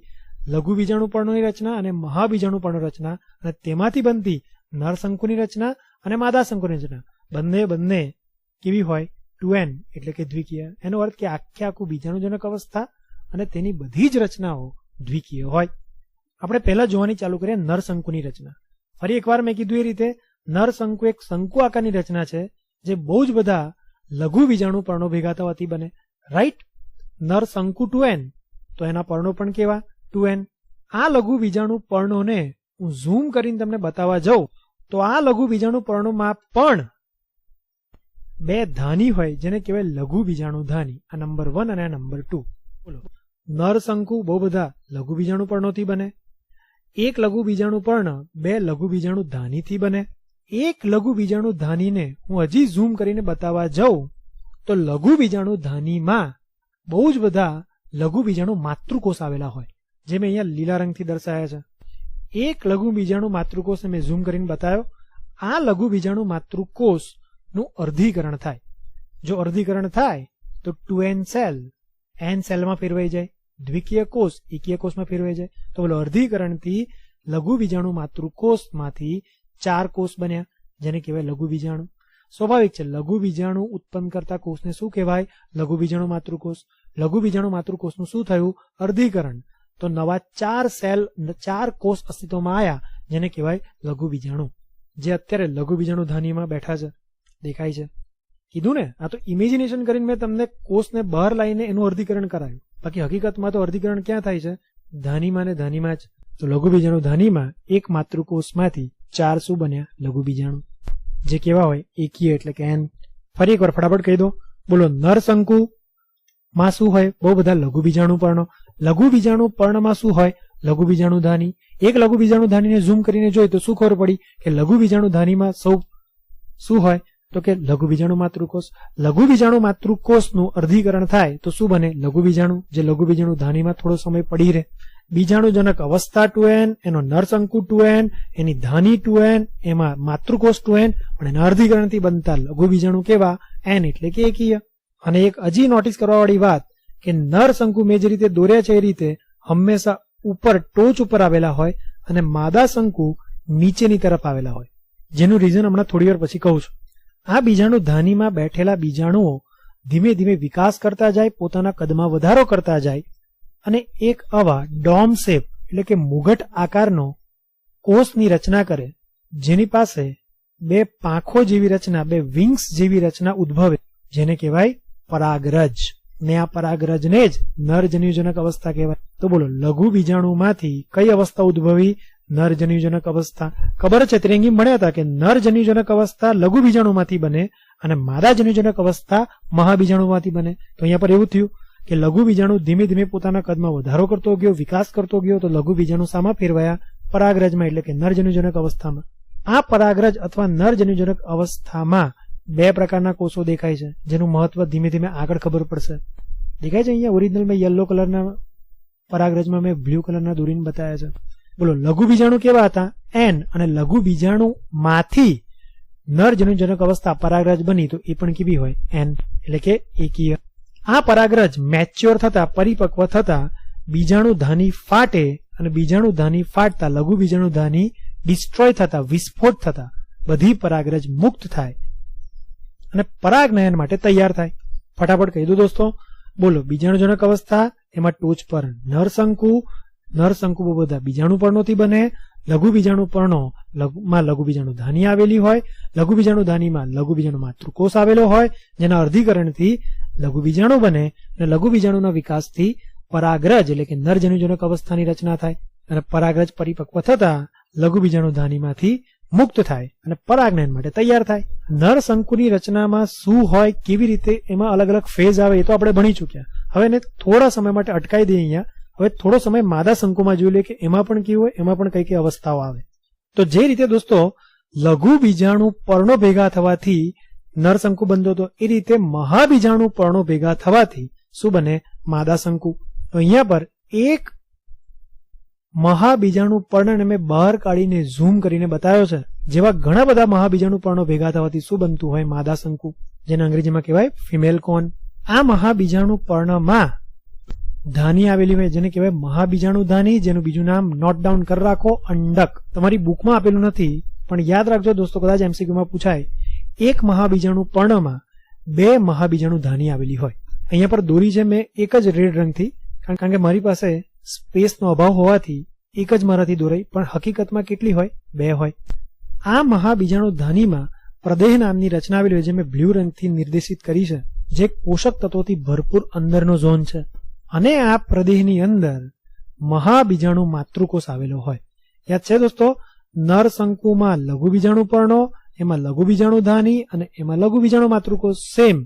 લઘુ બીજાણુ પર્ણોની રચના અને મહાબીજાણુ પર્ણો રચના, અને તેમાંથી બનતી નરશંકુની રચના અને માદા શંકુની રચના બંને કેવી હોય? 2n એટલે કે દ્વિકીય. એનો અર્થ કે આખું બીજાણુજનક અવસ્થા અને તેની બધી જ રચનાઓ દ્વિકીય હોય. આપણે પહેલા જોવાની ચાલુ કરીએ નરશંકુની રચના. ફરી એકવાર મેં કીધું એ રીતે નરશંકુ એક શંકુ આકારની રચના છે જે બહુ જ બધા લઘુ બીજાણુ પર્ણો ભેગા થવાથી બને. રાઈટ? નરશંકુ 2n તો એના પર્ણો પણ કેવા? 2n. આ લઘુ બીજાણુ પર્ણોને હું ઝૂમ કરીને તમને બતાવવા જાઉં તો આ લઘુ બીજાણુ પર્ણોમાં પણ બે ધાની હોય જેને કહેવાય લઘુ બીજાણુ ધાની. આ નંબર 1 અને આ નંબર 2. બોલો, નરશંકુ બહુ બધા લઘુ બીજાણુ પર્ણોથી બને. એક લઘુ બીજાણુ પર્ણ બે લઘુ બીજાણુ ધાનીથી બને. એક લઘુ બીજાણુ ધાનીને હું હજી ઝૂમ કરીને બતાવવા જાઉં તો લઘુ બીજાણુ ધાનીમાં બહુ જ બધા લઘુ બીજાણુ માતૃકોષ આવેલા હોય, જે મેં અહીંયા લીલા રંગથી દર્શાવ્યા છે. એક લઘુ બીજાણુ માતૃકોષને મેં ઝૂમ કરીને બતાવ્યો. આ લઘુ બીજાણુ માતૃકોષનું અર્ધીકરણ થાય. જો અર્ધીકરણ થાય તો 2n સેલ n સેલમાં ફેરવાઈ જાય, દ્વિકીય કોષ એકીય કોષમાં ફેરવાઈ જાય. તો બોલો, અર્ધીકરણથી લઘુ બીજાણુ માતૃકોષમાંથી 4 કોષ બન્યા જેને કહેવાય લઘુ બીજાણુ. સ્વાભાવિક છે, લઘુ બીજાણુ ઉત્પન્ન કરતા કોષને શું કહેવાય? લઘુ બીજાણુ માતૃકોષ. લઘુ બીજાણુ માતૃકોષનું શું થયું? અર્ધીકરણ. તો નવા 4 કોષ અસ્તિત્વમાં આવ્યા જેને કહેવાય લઘુ બીજાણુ, જે અત્યારે લઘુ બીજાણુ ધાનીમાં બેઠા છે, દેખાય છે. કીધું ને, આ તો ઇમેજિનેશન કરીને મેં તમને કોષને બહાર લાવીને એનું અર્ધીકરણ કરાવ્યું. બાકી હકીકતમાં તો અર્ધીકરણ ક્યાં થાય છે? ધાનીમાં ને ધાનીમાં જ. તો લઘુ બીજાણુ ધાનીમાં એક માતૃકોષમાંથી 4 શું બન્યા? લઘુ બીજાણુ, જે કેવા હોય? એકીય એટલે કે n. ફરી એકવાર ફટાફટ કહી દો. બોલો, નરશંકુ માં શું હોય? બહુ બધા લઘુ બીજાણુ પર્ણો. લઘુ બીજાણુ પર્ણમાં શું હોય? લઘુ બીજાણુ ધાની. એક લઘુ બીજાણુ ધાનીને ઝૂમ કરીને જોઈ તો શું ખબર પડી કે લઘુ બીજાણુ ધાનીમાં સૌ શું હોય? તો કે લઘુ બીજાણુ માતૃકોષ. લઘુ બીજાણુ માતૃકોષનું અર્ધીકરણ થાય તો શું બને? લઘુ બીજાણુ, જે લઘુ બીજાણુ ધાનીમાં થોડો સમય પડી રહે. બીજાણુજનક અવસ્થા 2n, એનો નરશંકુ 2n, એની ધાની 2n, એમાં માતૃકોષ 2n, પણ એના અર્ધીકરણથી બનતા લઘુ બીજાણુ કેવા? n એટલે કે એકીય. અને એક હજી નોટિસ કરવા વાળી વાત કે નરશંકુ મેં જે રીતે દોર્યા છે એ રીતે હંમેશા ઉપર ટોચ ઉપર આવેલા હોય અને માદા શંકુ નીચેની તરફ આવેલા હોય, જેનું રીઝન હમણાં થોડી વાર પછી કહું છું. આ બીજાણુ ધાનીમાં બેઠેલા બીજાણુઓ ધીમે ધીમે વિકાસ કરતા જાય, પોતાના કદમાં વધારો કરતા જાય અને એક આવા ડોમ શેપ એટલે કે મુગટ આકારનો કોષની રચના કરે, જેની પાસે 2 પાંખો જેવી રચના, 2 વિંગ્સ જેવી રચના ઉદ્ભવે, જેને કહેવાય પરાગરજ. ને આ પરાગરજને જ નરજન્યુજનક અવસ્થા કહેવાય. તો બોલો, લઘુ બીજાણુમાંથી કઈ અવસ્થા ઉદ્ભવી? નરજન્યુજનક અવસ્થા. ખબર છે ત્રિંગી મળ્યા હતા કે નરજન્યુજનક અવસ્થા લઘુ બીજાણુમાંથી બને અને માદાજન્યુજનક અવસ્થા મહાબીજાણુમાંથી બને. તો અહીંયા પર એવું થયું કે લઘુ બીજાણુ ધીમે ધીમે પોતાના કદમાં વધારો કરતો ગયો, વિકાસ કરતો ગયો. તો લઘુ બીજાણુ શામાં ફેરવાયા? પરાગરજમાં, એટલે કે નરજન્યુજનક અવસ્થામાં. આ પરાગરજ અથવા નરજન્યુજનક અવસ્થામાં બે પ્રકારના કોષો દેખાય છે, જેનું મહત્વ ધીમે ધીમે આગળ ખબર પડશે. દેખાય છે અહીંયા ઓરિજિનલ મેં યલો કલરના પરાગરજમાં મેં બ્લુ કલરના દોરીને બતાવ્યા છે. બોલો, લઘુ બીજાણુ કેવા હતા? એન. અને લઘુ બીજાણુ માંથી નરજન્યુજનક અવસ્થા પરાગરજ બની, તો એ પણ કેવી હોય? એન, એટલે કે એકીય. આ પરાગરજ મેચ્યોર થતા, પરિપક્વ થતા બીજાણુ ધાની ફાટે અને બીજાણુ ધાની ફાટતા લઘુ બીજાણુ ધાની ડિસ્ટ્રોય થતા, વિસ્ફોટ થતા બધી પરાગરજ મુક્ત થાય અને પરાગનયન માટે તૈયાર થાય. ફટાફટ કહી દો દોસ્તો. બોલો, બીજાણુજનક અવસ્થા, એમાં ટોચ પર નરશંકુ બધા બીજાણુ પર્ણોથી બને. લઘુ બીજાણુ પર્ણોમાં લઘુ બીજાણુ ધાની આવેલી હોય. લઘુ બીજાણુ ધાનીમાં લઘુ બીજાણુ માતૃકોષ આવેલો હોય, જેના અર્ધીકરણથી લઘુ બીજાણુ બને અને લઘુ બીજાણુના વિકાસથી પરાગરજ એટલે કે નરજન્યુજનક અવસ્થાની રચના થાય અને પરાગરજ પરિપક્વ થતા લઘુ બીજાણુ ધાનીમાંથી મુક્ત થાય અને પરાગનયન માટે તૈયાર થાય. નરશંકુની રચનામાં શું હોય, કેવી રીતે એમાં અલગ અલગ ફેઝ આવે, એ તો આપણે ભણી ચૂક્યા. હવે એને થોડા સમય માટે અટકાઈ દઈએ અહીંયા. હવે થોડો સમય માદા શંકુમાં જોઈ લે કે એમાં પણ કેવું હોય, એમાં પણ કઈ કઈ અવસ્થાઓ આવે. તો જે રીતે દોસ્તો લઘુ બીજાણુ પર્ણો ભેગા થવાથી નરશંકુ બનતો હતો, એ રીતે મહાબીજાણુ પર્ણો ભેગા થવાથી શું બને? માદા શંકુ. તો અહીંયા પર એક મહાબીજાણુ પર્ણને મેં બહાર કાઢીને ઝૂમ કરીને બતાવ્યો છે. જેવા ઘણા બધા મહાબીજાણુ પર્ણો ભેગા થવાથી શું બનતું હોય? માદા શંકુ, જેને અંગ્રેજીમાં કહેવાય ફિમેલ કોન. આ મહાબીજાણુ પર્ણમાં ધાની આવેલી હોય, જેને કહેવાય મહાબીજાણુ ધાની, જેનું બીજું નામ નોટ ડાઉન કરી રાખો, અંડક. તમારી બુકમાં આપેલું નથી, પણ યાદ રાખજો દોસ્તો, કદાચ એમસીક્યુમાં પૂછાય. એક મહાબીજાણુ પર્ણમાં બે મહાબીજાણુ ધાની આવેલી હોય. અહીંયા પર દોરી છે મેં એક જ રેડ રંગથી, કારણ કે મારી પાસે સ્પેસનો અભાવ હોવાથી એક જ મારાથી દોરાઈ, પણ હકીકતમાં કેટલી હોય? બે હોય. આ મહાબીજાણુ ધાનીમાં પ્રદેહ નામની રચના આવેલી હોય, જે મેં બ્લુ રંગથી નિર્દેશિત કરી છે, જે પોષક તત્વોથી ભરપૂર અંદરનો ઝોન છે. અને આ પ્રદેહની અંદર મહાબીજાણુ માતૃકોષ આવેલો હોય. યાદ છે દોસ્તો? નરશંકુમાં લઘુ બીજાણુ પર્ણો, એમાં લઘુ બીજાણુ ધાની અને એમાં લઘુ બીજાણુ માતૃકોષ. સેમ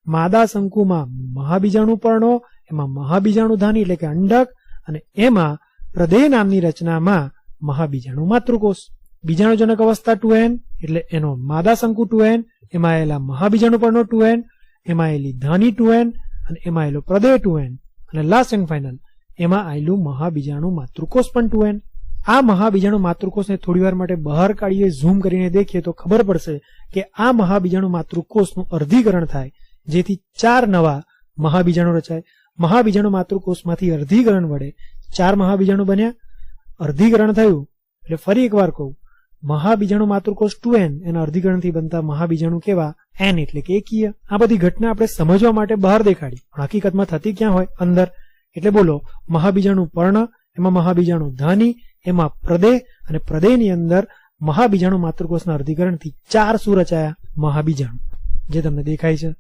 માદા શંકુમાં મહાબીજાણુ પર્ણો, એમાં મહાબીજાણુ ધાની એટલે કે અંડક, અને એમાં પ્રદેહ નામની રચનામાં મહાબીજાણુ માતૃકોષ. બીજાણુજનક અવસ્થા 2n એટલે એનો માદા શંકુ 2n, એમાં આવેલા મહાબીજાણુ પર્ણો 2n, એમાં આવેલી ધાની 2n અને એમાં આવેલો પ્રદેહ 2n, અને લાસ્ટ એન્ડ ફાઇનલ એમાં આવેલું મહાબીજાણુ માતૃકોષ પણ 2n. આ મહાબીજાણુ માતૃકોષને થોડી વાર માટે બહાર કાઢીએ, ઝૂમ કરીને દેખીએ તો ખબર પડશે કે આ મહાબીજાણુ માતૃકોષનું અર્ધીકરણ થાય, જેથી 4 નવા મહાબીજાણુ રચાય. મહાબીજાણુ માતૃકોષમાંથી અર્ધીકરણ વડે 4 મહાબીજાણુ બન્યા. અર્ધીકરણ થયું એટલે ફરી એકવાર કહું, મહાબીજાણુ માતૃકોષ 2n, એના અર્ધીકરણથી બનતા મહાબીજાણુ કેવા? n, એટલે કે એકીય. આ બધી ઘટના આપણે સમજવા માટે બહાર દેખાડી, હકીકતમાં થતી ક્યાં હોય? અંદર. એટલે બોલો, મહાબીજાણુ પર્ણ, એમાં મહાબીજાણુ ધાની, એમાં પ્રદેહ, અને પ્રદેહની અંદર મહાબીજાણુ માતૃકોષના અર્ધીકરણથી 4 શું રચાયા? મહાબીજાણુ, જે તમને દેખાય છે.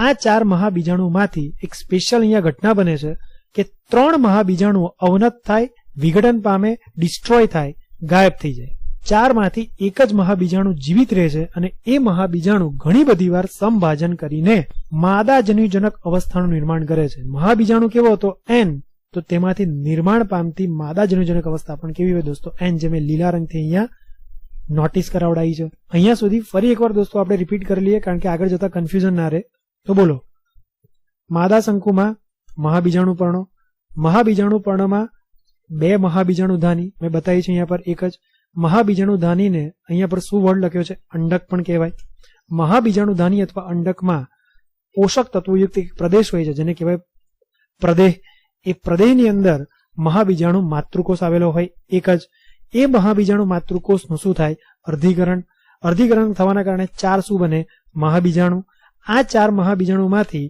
આ 4 મહાબીજાણુમાંથી એક સ્પેશિયલ અહીંયા ઘટના બને છે કે 3 મહાબીજાણુઓ અવનત થાય, વિઘટન પામે, ડિસ્ટ્રોય થાય, ગાયબ થઈ જાય. 4 માંથી એક જ મહાબીજાણુ જીવિત રહે છે અને એ મહાબીજાણુ ઘણી બધી વાર સમભાજન કરીને માદાજન્યુજનક અવસ્થાનું નિર્માણ કરે છે. મહાબીજાણુ કેવો હતો? n. તો તેમાંથી નિર્માણ પામતી માદાજન્યુજનક અવસ્થા પણ કેવી હોય દોસ્તો? n, જે મેં લીલા રંગથી અહીંયા નોટિસ કરાવડાવી છે. અહીંયા સુધી ફરી એકવાર દોસ્તો આપણે રિપીટ કરી લઈએ, કારણ કે આગળ જતા કન્ફ્યુઝન ના રહે. તો બોલો, માદા શંકુમાં મહાબીજાણુ પર્ણો, મહાબીજાણુ પર્ણમાં 2 મહાબીજાણુ ધાની, મેં બતાવી છે અહીંયા પર એક જ. મહાબીજાણુ ધાનીને અહીંયા પર શું વર્ડ લખ્યો છે? અંડક પણ કહેવાય. મહાબીજાણુ ધાની અથવા અંડકમાં પોષક તત્વોયુક્ત એક પ્રદેશ હોય છે, જેને કહેવાય પ્રદેહ. એ પ્રદેહની અંદર મહાબીજાણુ માતૃકોષ આવેલો હોય એક જ. એ મહાબીજાણુ માતૃકોષનું શું થાય? અર્ધીકરણ. અર્ધીકરણ થવાના કારણે 4 શું બને? મહાબીજાણુ. આ 4 મહાબીજાણુમાંથી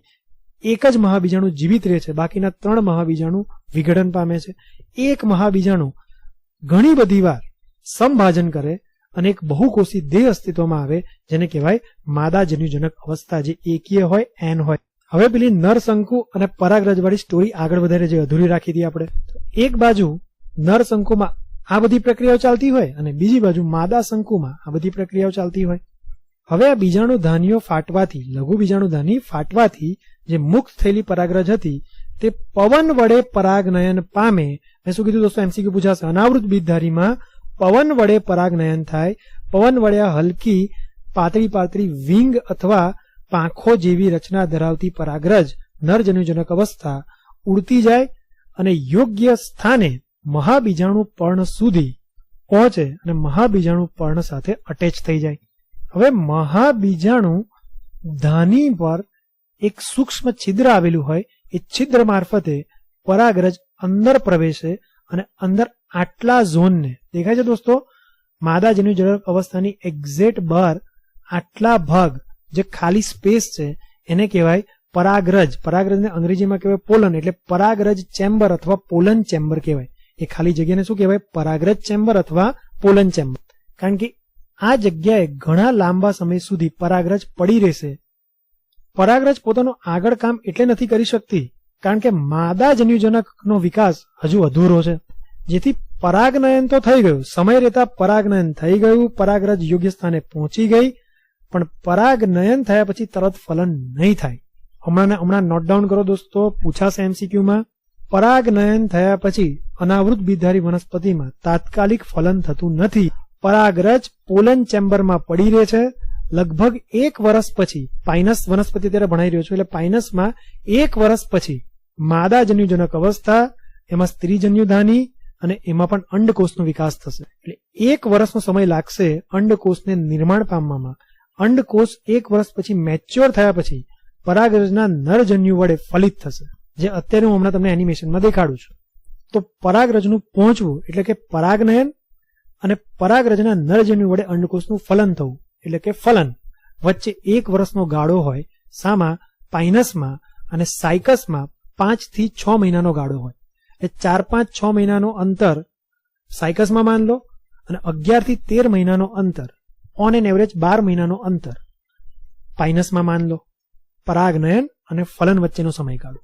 એક જ મહાબીજાણુ જીવિત રહે છે, બાકીના 3 મહાબીજાણુ વિઘટન પામે છે. એક મહાબીજાણુ ઘણી બધી વાર સમભાજન કરે અને એક બહુકોષી દેહ અસ્તિત્વમાં આવે, જેને કહેવાય માદાજન્યુજનક અવસ્થા, જે એકીય હોય, n હોય. હવે પેલી નરશંકુ અને પરાગરજ વાળી સ્ટોરી આગળ વધારે જે અધૂરી રાખી હતી આપણે, એક બાજુ નરશંકુમાં આ બધી પ્રક્રિયાઓ ચાલતી હોય અને બીજી બાજુ માદા શંકુમાં આ બધી પ્રક્રિયાઓ ચાલતી હોય. હવે આ બીજાણુધાનીઓ ફાટવાથી, લઘુ બીજાણુધાની ફાટવાથી જે મુક્ત થયેલી પરાગરજ હતી તે પવન વડે પરાગનયન પામે. મેં શું કીધું દોસ્તો, એમસીક્યુ પૂછાશે. અનાવૃત બીજધારીમાં પવન વડે પરાગનયન થાય. પવન વડે હલકી પાતળી પાતળી વિંગ અથવા પાંખો જેવી રચના ધરાવતી પરાગરજ નરજન્યુજનક અવસ્થા ઉડતી જાય અને યોગ્ય સ્થાને મહાબીજાણુ પર્ણ સુધી પહોંચે અને મહાબીજાણુ પર્ણ સાથે અટેચ થઈ જાય. હવે મહાબીજાણુ ધાની પર એક સૂક્ષ્મ છિદ્ર આવેલું હોય, એ છિદ્ર મારફતે પરાગરજ અંદર પ્રવેશે અને અંદર આટલા ઝોનને, દેખાય છે દોસ્તો, માદા જન્યુજનક અવસ્થાની એક્ઝેક્ટ બહાર આટલા ભાગ જે ખાલી સ્પેસ છે એને કહેવાય પરાગરજ. પરાગરજને અંગ્રેજીમાં કહેવાય પોલન, એટલે પરાગરજ ચેમ્બર અથવા પોલન ચેમ્બર કહેવાય. એ ખાલી જગ્યાને શું કહેવાય? પરાગરજ ચેમ્બર અથવા પોલન ચેમ્બર. કારણ કે આ જગ્યાએ ઘણા લાંબા સમય સુધી પરાગરજ પડી રહેશે. પરાગરજ પોતાનું આગળ કામ એટલે નથી કરી શકતી કારણ કે માદા જન્યુજનકનો વિકાસ હજુ અધૂરો છે, જેથી પરાગનયન તો થઈ ગયું, સમય રહેતા પરાગનયન થઈ ગયું, પરાગરજ યોગ્ય સ્થાને પહોંચી ગઈ, પણ પરાગનયન થયા પછી તરત ફલન નહીં થાય. હમણાં નોટ ડાઉન કરો દોસ્તો, પૂછાશે એમસીક્યુમાં. પરાગનયન થયા પછી અનાવૃત બીજધારી વનસ્પતિમાં તાત્કાલિક ફલન થતું નથી. પરાગરજ પોલન ચેમ્બરમાં પડી રહે છે. લગભગ 1 વર્ષ પછી, પાઇનસ વનસ્પતિ ત્યારે ભણાઈ રહ્યો છું, એટલે પાઇનસમાં 1 વર્ષ પછી માદા જન્યુજનક અવસ્થા, એમાં સ્ત્રીજન્યુધાની અને એમાં પણ અંડકોષનો વિકાસ થશે. એટલે 1 વર્ષનો સમય લાગશે અંડકોષને નિર્માણ પામવામાં. અંડકોષ 1 વર્ષ પછી મેચ્યોર થયા પછી પરાગરજના નરજન્યુ વડે ફલિત થશે, જે અત્યારે હું હમણાં તમને એનિમેશનમાં દેખાડું છું. તો પરાગરજનું પહોંચવું એટલે કે પરાગનયન અને પરાગરજના નરજન્યુ વડે અંડકોષનું ફલન થવું એટલે કે ફલન, વચ્ચે 1 વર્ષનો ગાળો હોય. સામા પાઇનસમાં અને સાયકસમાં 5 થી 6 મહિનાનો ગાળો હોય. એટલે 4-5-6 મહિનાનો અંતર સાયકસમાં માન લો અને 11 થી 13 મહિનાનો અંતર, ઓન એન એવરેજ 12 મહિનાનો અંતર પાઇનસમાં માન લો. પરાગનયન અને ફલન વચ્ચેનો સમયગાળો.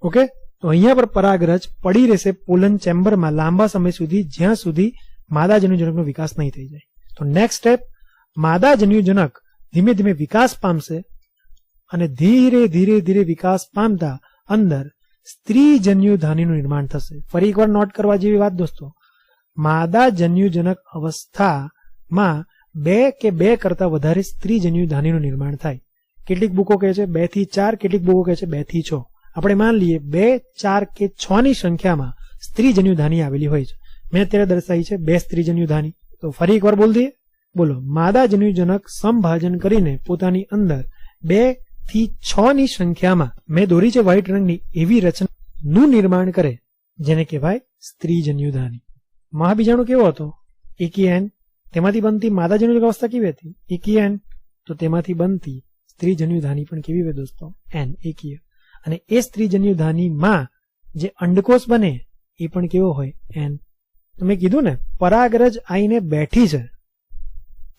ઓકે, તો અહીંયા પર પરાગરજ પડી રહેશે પોલન ચેમ્બરમાં લાંબા સમય સુધી, જ્યાં સુધી માદા જન્યુજનકનો વિકાસ નહીં થઈ જાય. તો નેક્સ્ટ સ્ટેપ, માદા જન્યુજનક ધીમે ધીમે વિકાસ પામશે અને ધીરે ધીરે ધીરે વિકાસ પામતા અંદર સ્ત્રીજન્યુધાનીનું નિર્માણ થશે. ફરી એકવાર નોટ કરવા જેવી વાત દોસ્તો, માદા જન્યુજનક અવસ્થામાં 2 કે 2 કરતા વધારે સ્ત્રીજન્યુધાનીનું નિર્માણ થાય. કેટલીક બુકો કહે છે 2 થી 4, કેટલીક બુકો કહે છે 2 થી 6. આપણે માન લઈએ 2, 4 કે 6 ની સંખ્યામાં સ્ત્રીજન્યુધાની આવેલી હોય છે. મેં અત્યારે દર્શાવી છે 2 સ્ત્રીજન્યુધાની. તો ફરી એકવાર બોલ દઈએ, બોલો. માદા જન્યુજનક સમભાજન કરીને પોતાની અંદર 2 થી 6 ની સંખ્યામાં મેં દોરી છે વ્હાઇટ રંગની એવી રચનાનું નિર્માણ કરે, જેને કહેવાય સ્ત્રીજન્યુધાની. મહાબીજાણુ કેવો હતો? એકી એન. તેમાંથી બનતી માદા જન્યુજનક અવસ્થા કેવી હતી? એકી એન. તો તેમાંથી બનતી સ્ત્રીજન્યુધાની પણ કેવી હોય દોસ્તો? એન, એકીય. અને એ સ્ત્રીજન્યુધાનીમાં જે અંડકોષ બને એ પણ કેવો હોય? એન. તો મેં કીધું ને, પરાગરજ આઈને બેઠી છે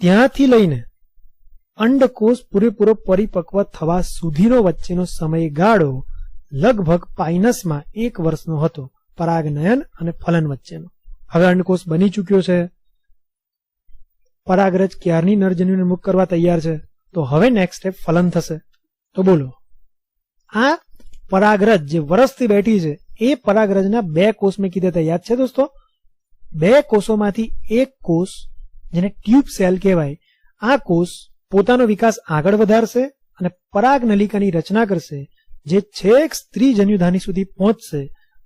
ત્યાંથી લઈને અંડકોષ પૂરેપૂરો પરિપક્વ થવા સુધીનો વચ્ચેનો સમયગાળો લગભગ પાઇનસમાં 1 વર્ષનો હતો, પરાગનયન અને ફલન વચ્ચેનો. હવે અંડકોષ બની ચૂક્યો છે, પરાગરજ ક્યારની નરજન્યુને મુક્ત કરવા તૈયાર છે. તો હવે નેક્સ્ટ સ્ટેપ ફલન થશે. તો બોલો, આ પરાગરજ જે વર્ષથી બેઠી છે એ પરાગરજના 2 કોષ મેં કીધા હતા, યાદ છે દોસ્તો? 2 કોષોમાંથી એક કોષ, જેને ટ્યુબ સેલ કહેવાય, આ કોષ પોતાનો વિકાસ આગળ વધારશે અને પરાગનલિકાની રચના કરશે, જે છેક સ્ત્રીજન્યુધાની સુધી પહોંચશે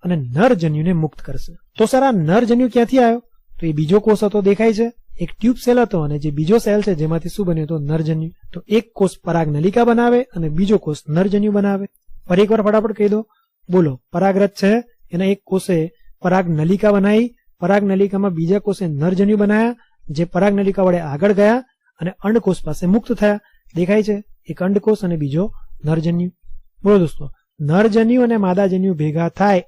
અને નરજન્યુને મુક્ત કરશે. તો સર આ નરજન્યુ ક્યાંથી આવ્યો? તો એ બીજો કોષ હતો, દેખાય છે, એક ટ્યુબ સેલ હતો અને જે બીજો સેલ છે જેમાંથી શું બન્યું? તો નરજન્યુ. તો એક કોષ પરાગનલિકા બનાવે અને બીજો કોષ નરજન્યુ બનાવે. ફરી એકવાર ફટાફટ કહી દો, બોલો. પરાગરજ છે, એના એક કોષે પરાગનલિકા બનાવી, પરાગનલિકામાં બીજા કોષે નરજન્યુ બનાવ્યા, જે પરાગનલિકા વડે આગળ ગયા અને અંડકોષ પાસે મુક્ત થયા. દેખાય છે, એક અંડકોષ અને બીજો નરજન્યુ. બોલો દોસ્તો, નરજન્યુ અને માદાજન્યુ ભેગા થાય,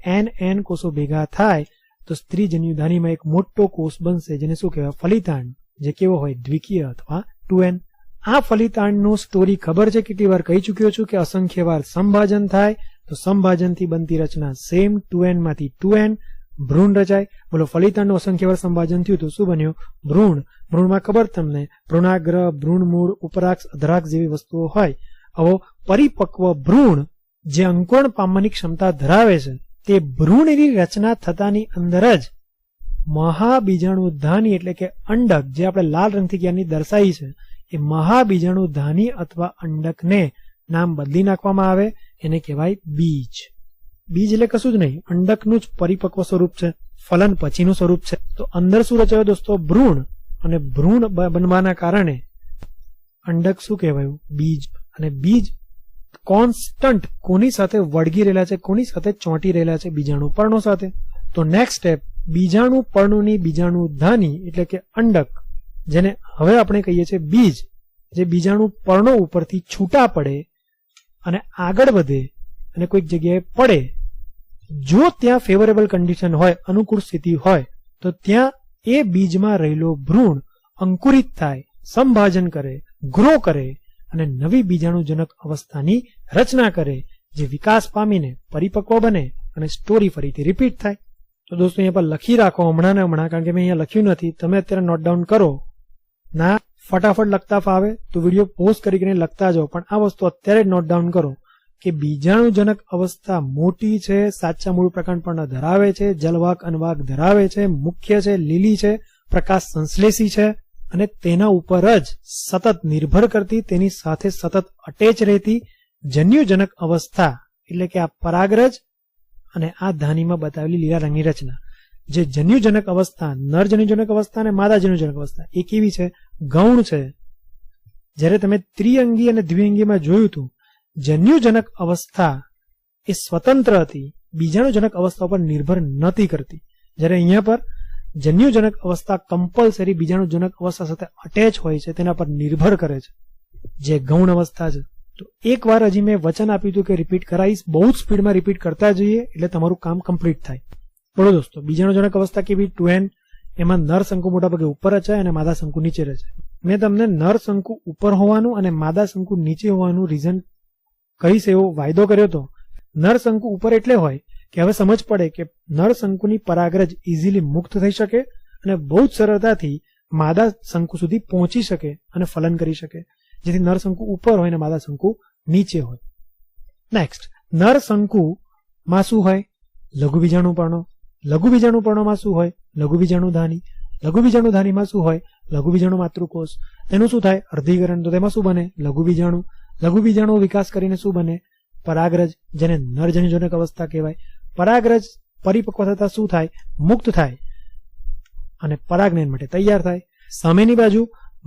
એન કોષો ભેગા થાય તો સ્ત્રીજન્યુધાનીમાં એક મોટો કોષ બનશે, જેને શું કહેવાય? ફલિતાંડ, જે કેવો હોય? દ્વિકીય અથવા 2n. આ ફલિતાંડનું સ્ટોરી ખબર છે, કેટલી વાર કહી ચુક્યો છું કે અસંખ્ય વાર સંભાજન થાય તો સંભાજનથી બનતી રચના સેમ 2n માંથી 2n ભ્રૂણ રચાય. બોલો ફલિતાંડનું અસંખ્ય વાર સંભાજન થયું તો શું બન્યું? ભ્રૂણ. ભ્રૂણમાં ખબર તમને ભ્રૂણાગ્ર, ભ્રૂણમૂળ, ઉપરાક્ષ, અધરાક્ષ જેવી વસ્તુઓ હોય. હવે પરિપક્વ ભ્રૂણ જે અંકુરણ પામવાની ક્ષમતા ધરાવે છે તે ભ્રૂણની રચના થતાની અંદર જ મહાબીજાણુધાની એટલે કે અંડક, જે આપણે લાલ રંગથી ક્યાંની દર્શાવી છે, એ મહાબીજાણુધાની અથવા અંડકને નામ બદલી નાખવામાં આવે, એને કહેવાય બીજ. બીજ એટલે કશું જ નહીં, અંડકનું જ પરિપક્વ સ્વરૂપ છે, ફલન પછીનું સ્વરૂપ છે. તો અંદર શું રચાયો દોસ્તો? ભ્રૂણ. અને ભ્રૂણ બનવાના કારણે અંડક શું કહેવાયું? બીજ. અને બીજ કોન્સ્ટન્ટ કોની સાથે વળગી રહેલા છે? કોની સાથે ચોંટી રહેલા છે? બીજાણુ પર્ણો સાથે. તો નેક્સ્ટ સ્ટેપ, બીજાણુ પર્ણોની બીજાણુધાની એટલે કે અંડક, જેને હવે આપણે કહીએ છીએ બીજ, જે બીજાણુ પર્ણો ઉપરથી છૂટા પડે અને આગળ વધે અને કોઈક જગ્યાએ પડે, જો ત્યાં ફેવરેબલ કન્ડિશન હોય, અનુકૂળ સ્થિતિ હોય, તો ત્યાં એ બીજમાં રહેલો ભ્રૂણ અંકુરિત થાય, સંભાજન કરે, ગ્રો કરે અને નવી બીજાણુજનક અવસ્થાની રચના કરે, જે વિકાસ પામીને પરિપક્વ બને અને સ્ટોરી ફરીથી રિપીટ થાય. તો દોસ્તો અહીંયા પર લખી રાખો હમણાં ને હમણાં, કારણ કે મેં અહીંયા લખ્યું નથી, તમે અત્યારે નોટ ડાઉન કરો. ના ફટાફટ લખતા ફાવે તો વિડીયો પોઝ કરીને લખતા જાઓ, પણ આ વસ્તુ અત્યારે જ નોટ ડાઉન કરો કે બીજાણુજનક અવસ્થા મોટી છે, સાચા મૂળ પ્રકાંડપર્ણ ધરાવે છે, જલવાહક અનવાહક ધરાવે છે, મુખ્ય છે, લીલી છે, પ્રકાશ સંશ્લેષી છે અને તેના ઉપર જ સતત નિર્ભર કરતી, તેની સાથે સતત અટેચ રહેતી જન્યુજનક અવસ્થા એટલે કે આ પરાગરજ અને આ ધાનીમાં બતાવેલી લીલા રંગની રચના. જે જન્યુજનક અવસ્થા, નરજન્યુજનક અવસ્થા અને માદાજન્યુજનક અવસ્થા એ કેવી છે? ગૌણ છે. જ્યારે તમે ત્રિઅંગી અને દ્વિઅંગીમાં જોયું હતું, જન્યુજનક અવસ્થા એ સ્વતંત્ર હતી, બીજાણુજનક અવસ્થા પર નિર્ભર નથી કરતી. જ્યારે અહીંયા પર જન્યુજનક અવસ્થા કમ્પલસરી બીજાણુજનક અવસ્થા સાથે અટેચ હોય છે, તેના પર નિર્ભર કરે છે, જે ગૌણ અવસ્થા છે. તો એક વાર હજી મેં વચન આપ્યું હતું કે રિપીટ કરાવીશ, બહુ જ સ્પીડમાં રિપીટ કરતા જઈએ એટલે તમારું કામ કમ્પ્લીટ થાય. બોલો દોસ્તો, બીજાણુજનક અવસ્થા કેવી? 2n. એમાં નર શંકુ મોટા ભાગે ઉપર રચાય અને માદા શંકુ નીચે રચાય. મેં તમને નર શંકુ ઉપર હોવાનું અને માદા શંકુ નીચે હોવાનું રીઝન કહીશ એવો વાયદો કર્યો હતો. નર શંકુ ઉપર એટલે હોય કે હવે સમજ પડે કે નર શંકુની પરાગરજ ઇઝીલી મુક્ત થઈ શકે અને બહુ જ સરળતાથી માદા શંકુ સુધી પહોંચી શકે અને ફલન કરી શકે, જેથી નર શંકુ ઉપર હોય અને માદા શંકુ નીચે હોય. નેક્સ્ટ, નર શંકુમાં શું હોય? લઘુ બીજાણુપર્ણો. લઘુ બીજાણુપર્ણોમાં શું હોય? લઘુ બીજાણુધાની. લઘુ બીજાણુધાનીમાં શું હોય? લઘુ બીજાણુ માતૃકોષ. તેનું શું થાય? અર્ધીકરણ. તો તેમાં શું બને? લઘુ બીજાણુ. લઘુ બીજાણુ વિકાસ કરીને શું બને? પરાગરજ, જેને નરજન્યુજનક અવસ્થા કહેવાય. પરાગરજ પરિપક્વ થતા શું થાય? મુક્ત થાય અને પરાગનયન માટે તૈયાર થાય. સામેની બાજુ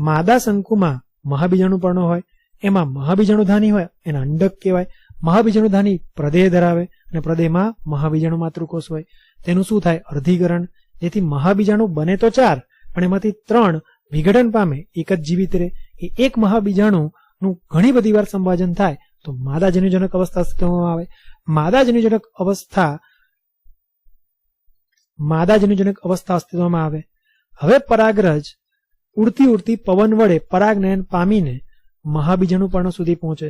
માદા શંકુમાં મહાબીજાણુપર્ણો હોય, એમાં મહાબીજાણુધાની હોય, એના અંડક કહેવાય. મહાબીજાણુધાની પ્રદેહ ધરાવે અને પ્રદેહમાં મહાબીજાણુ માતૃકોષ હોય. તેનું શું થાય? અર્ધીકરણ. જેથી મહાબીજાણુ બને તો 4, પણ એમાંથી 3 વિઘટન પામે, એક જ જીવિત રહે. એ એક મહાબીજાણુ નું ઘણી બધી વાર સંભાજન થાય તો માદાજન્યુજનક અવસ્થા અસ્તિત્વમાં આવે. માદાજન્યુજનક અવસ્થા અસ્તિત્વમાં આવે. હવે પરાગરજ ઉડતી ઉડતી પવન વડે પરાગનયન પામીને મહાબીજાણુપર્ણો સુધી પહોંચે.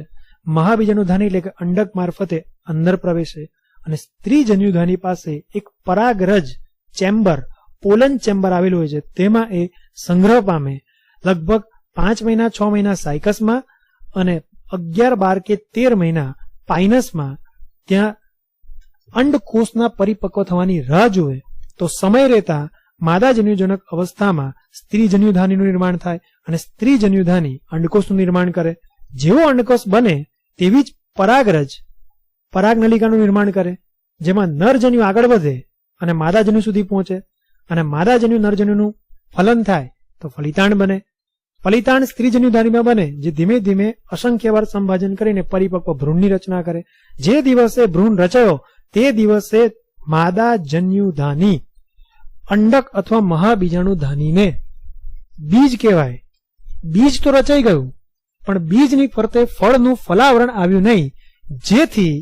મહાબીજાણુધાની એટલે કે અંડક મારફતે અંદર પ્રવેશે અને સ્ત્રી જન્યુધાની પાસે એક પરાગરજ ચેમ્બર, પોલન ચેમ્બર આવેલું હોય છે, તેમાં એ સંગ્રહ પામે. લગભગ 5 મહિના 6 મહિના સાયકસમાં અને 11, 12 કે 13 મહિના પાઇનસમાં ત્યાં અંડકોષના પરિપક્વ થવાની રાહ જુએ. તો સમય રહેતા માદાજન્યુજનક અવસ્થામાં સ્ત્રી જન્યુધાનીનું નિર્માણ થાય અને સ્ત્રી જન્યુધાની અંડકોષનું નિર્માણ કરે. જેવો અંડકોષ બને તેવી જ પરાગરજ પરાગનલિકાનું નિર્માણ કરે, જેમાં નરજન્યુ આગળ વધે અને માદાજન્યુ સુધી પહોંચે અને માદાજન્યુ નરજન્યુનું ફલન થાય તો ફલિતાંડ બને. ફલિતાંડ સ્ત્રી જન્યુધાનીમાં બને, જે ધીમે ધીમે અસંખ્ય વાર સંભાજન કરીને પરિપક્વ ભ્રૂણની રચના કરે. જે દિવસે ભ્રૂણ રચાયો તે દિવસે માદાજન્યુધાની અંડક અથવા મહાબીજાણુધાનીને બીજ કહેવાય. બીજ તો રચાઈ ગયું, પણ બીજની ફરતે ફળનું ફલાવરણ આવ્યું નહીં, જેથી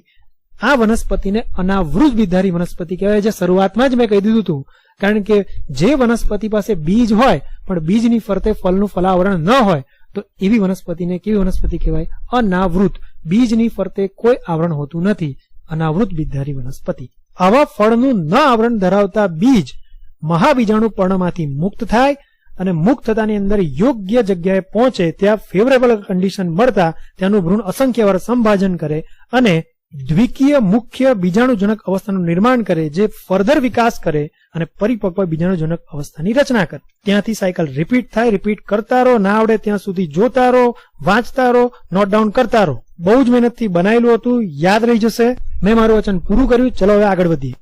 આ વનસ્પતિને અનાવૃત બીજધારી વનસ્પતિ કહેવાય. જે શરૂઆતમાં જ મેં કહી દીધું હતું, કારણ કે જે વનસ્પતિ પાસે બીજ હોય પણ બીજની ફરતે ફળનું ફલાવરણ ન હોય તો એવી વનસ્પતિને કેવી વનસ્પતિ કહેવાય? અનાવૃત. બીજની ફરતે કોઈ આવરણ હોતું નથી, અનાવૃત બીજધારી વનસ્પતિ. આવા ફળનું ન આવરણ ધરાવતા બીજ મહાબીજાણુ પર્ણમાંથી મુક્ત થાય અને મુક્ત થતાની અંદર યોગ્ય જગ્યાએ પહોંચે, ત્યાં ફેવરેબલ કન્ડિશન મળતા ત્યાંનું ભ્રૂણ અસંખ્ય વાર સંભાજન કરે અને દ્વિકીય મુખ્ય બીજાણુજનક અવસ્થાનું નિર્માણ કરે, જે ફર્ધર વિકાસ કરે અને પરિપક્વ બીજાણુજનક અવસ્થાની રચના કરે. ત્યાંથી સાયકલ રિપીટ થાય. રિપીટ કરતા રહો, ના આવડે ત્યાં સુધી જોતા રહો, વાંચતા રહો, નોટ ડાઉન કરતા રહો. બહુ જ મહેનતથી બનાવેલું હતું, યાદ રહી જશે. મેં મારું વચન પૂરું કર્યું. ચલો હવે આગળ વધીએ.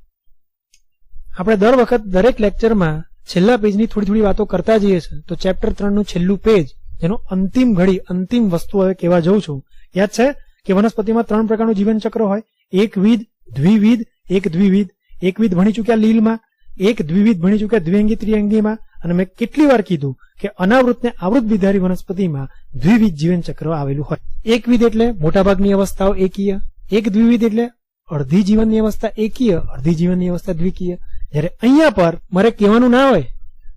આપણે દર વખત દરેક લેક્ચરમાં છેલ્લા પેજની થોડી થોડી વાતો કરતા જઈએ છીએ. તો ચેપ્ટર 3 નું છેલ્લું પેજ, જેનો અંતિમ ઘડી, અંતિમ વસ્તુ હવે કહેવા જઉં છું. યાદ છે કે વનસ્પતિમાં 3 પ્રકારનું જીવન ચક્ર હોય: એકવિધ, દ્વિવિધ, એક દ્વિવિધ. એકવિધ ભણી ચૂક્યા લીલમાં, એક દ્વિવિધ ભણી ચૂક્યા દ્વિઅંગી, ત્રિઅંગીમાં. અને મેં કેટલી વાર કીધું કે અનાવૃત ને આવૃત બીજધારી વનસ્પતિમાં દ્વિવિધ જીવન ચક્ર આવેલું હોય. એકવિધ એટલે મોટાભાગની અવસ્થાઓ એકીય, એક દ્વિવિધ એટલે અડધી જીવનની અવસ્થા એકીય, અડધી જીવનની અવસ્થા દ્વિકીય. જયારે અહીંયા પર મારે કહેવાનું ના હોય,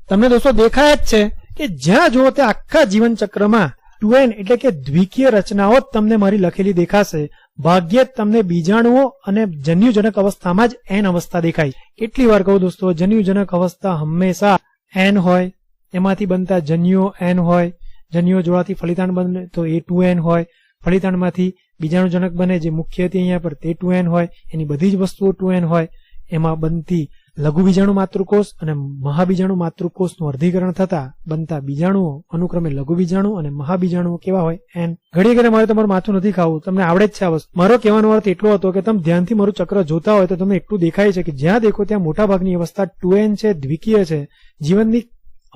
તમને દોસ્તો દેખાય જ છે કે જ્યાં જુઓ તે આખા જીવન ચક્રમાં 2n એટલે કે દ્વિકીય રચનાઓ જ તમને મારી લખેલી દેખાશે. ભાગ્યે જ તમને બીજાણુઓ અને જન્યુજનક અવસ્થામાં જ n અવસ્થા દેખાય. કેટલી વાર કહું દોસ્તો, જન્યુજનક અવસ્થા હંમેશા n હોય, એમાંથી બનતા જન્યુઓ n હોય. જન્યુઓ જોડાથી ફલિતાંડ બને તો એ 2n હોય. ફલિતાંડમાંથી બીજાણુજનક બને જે મુખ્ય હતી અહીંયા પર, તે 2n હોય. એની બધી જ વસ્તુઓ 2n હોય. એમાં બનતી લઘુ બીજાણુ માતૃકોષ અને મહાબીજાણુ માતૃકોષનું અર્ધીકરણ થતા બનતા બીજાણુઓ અનુક્રમે લઘુ બીજાણુ અને મહાબીજાણુઓ કેવા હોય? n. ઘડી ઘરે મારે તમારું માથું નથી ખાવું, તમને આવડે જ છે આ વસ્તુ. મારો કહેવાનો અર્થ એટલો હતો કે તમે ધ્યાનથી મારું ચક્ર જોતા હોય તો તમને એટલું દેખાય છે કે જ્યાં દેખો ત્યાં મોટા ભાગની અવસ્થા 2n છે, દ્વિકીય છે. જીવનની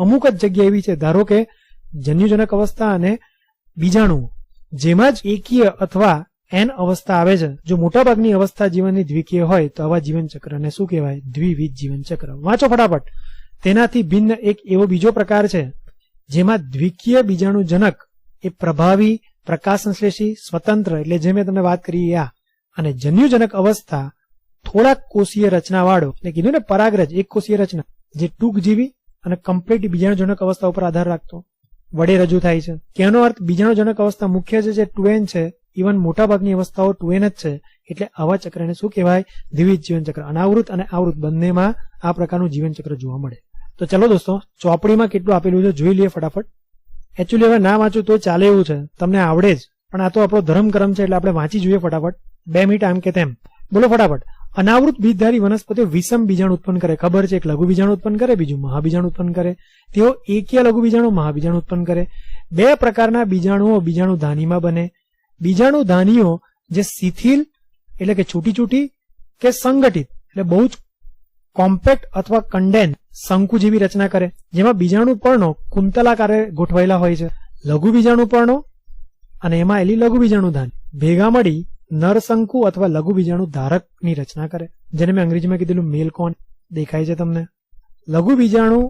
અમુક જ જગ્યા એવી છે, ધારો કે જન્યુજનક અવસ્થા અને બીજાણુ, જેમાં જ એકીય અથવા n અવસ્થા આવે છે. જો મોટાભાગની અવસ્થા જીવનની દ્વિકીય હોય તો આવા જીવન ચક્રને શું કહેવાય? દ્વિવિધ જીવન ચક્ર. વાંચો ફટાફટ. તેનાથી ભિન્ન એક એવો બીજો પ્રકાર છે જેમાં દ્વિકીય બીજાણુજનક એ પ્રભાવી, પ્રકાશસંશ્લેષી, સ્વતંત્ર, એટલે જે મેં તમને વાત કરી આ, અને જન્યુજનક અવસ્થા થોડાક કોષીય રચના વાળો, એટલે કીધું ને પરાગરજ, એક કોષીય રચના, જે ટૂંકજીવી અને કમ્પ્લીટ બીજાણુજનક અવસ્થા ઉપર આધાર રાખતો વડે રજૂ થાય છે. કેનો અર્થ? બીજાણુજનક અવસ્થા મુખ્ય છે જે 2n છે, ઇવન મોટાભાગની અવસ્થાઓ 2n જ છે. એટલે આવા ચક્રને શું કહેવાય? દ્વિવિધ જીવન ચક્ર. અનાવૃત અને આવૃત બંનેમાં આ પ્રકારનું જીવન ચક્ર જોવા મળે. તો ચલો દોસ્તો, ચોપડીમાં કેટલું આપેલું છે જોઈ લઈએ ફટાફટ. એકચ્યુઅલી હવે ના વાંચું તો ચાલે એવું છે, તમને આવડે જ, પણ આ તો આપણો ધર્મ કર્મ છે એટલે આપણે વાંચી જોઈએ ફટાફટ. 2 મિનિટ આમ કે તેમ બોલો ફટાફટ. અનાવૃત બીજધારી વનસ્પતિઓ વિષમ બીજાણુ ઉત્પન્ન કરે. ખબર છે, એક લઘુ બીજાણુ ઉત્પન્ન કરે, બીજું મહાબીજાણુ ઉત્પન્ન કરે. તેઓ એકીય લઘુ બીજાણુ, મહાબીજાણુ ઉત્પન્ન કરે. 2 પ્રકારના બીજાણુઓ બીજાણુધાનીમાં બને. બીજાણુધાનીઓ જે શિથિલ એટલે કે છૂટી છૂટી કે સંગઠિત એટલે બહુ જ કોમ્પેક્ટ અથવા કન્ડેન્સ શંકુ જેવી રચના કરે, જેમાં બીજાણુ પર્ણો કુંતલાકારે ગોઠવાયેલા હોય છે. લઘુ બીજાણુ પર્ણો અને એમાં એલી લઘુ બીજાણુધાની ભેગા મળી નરશંકુ અથવા લઘુ બીજાણુ ધારકની રચના કરે, જેને મેં અંગ્રેજીમાં કીધેલું મેલ કોન. દેખાય છે તમને? લઘુ બીજાણુ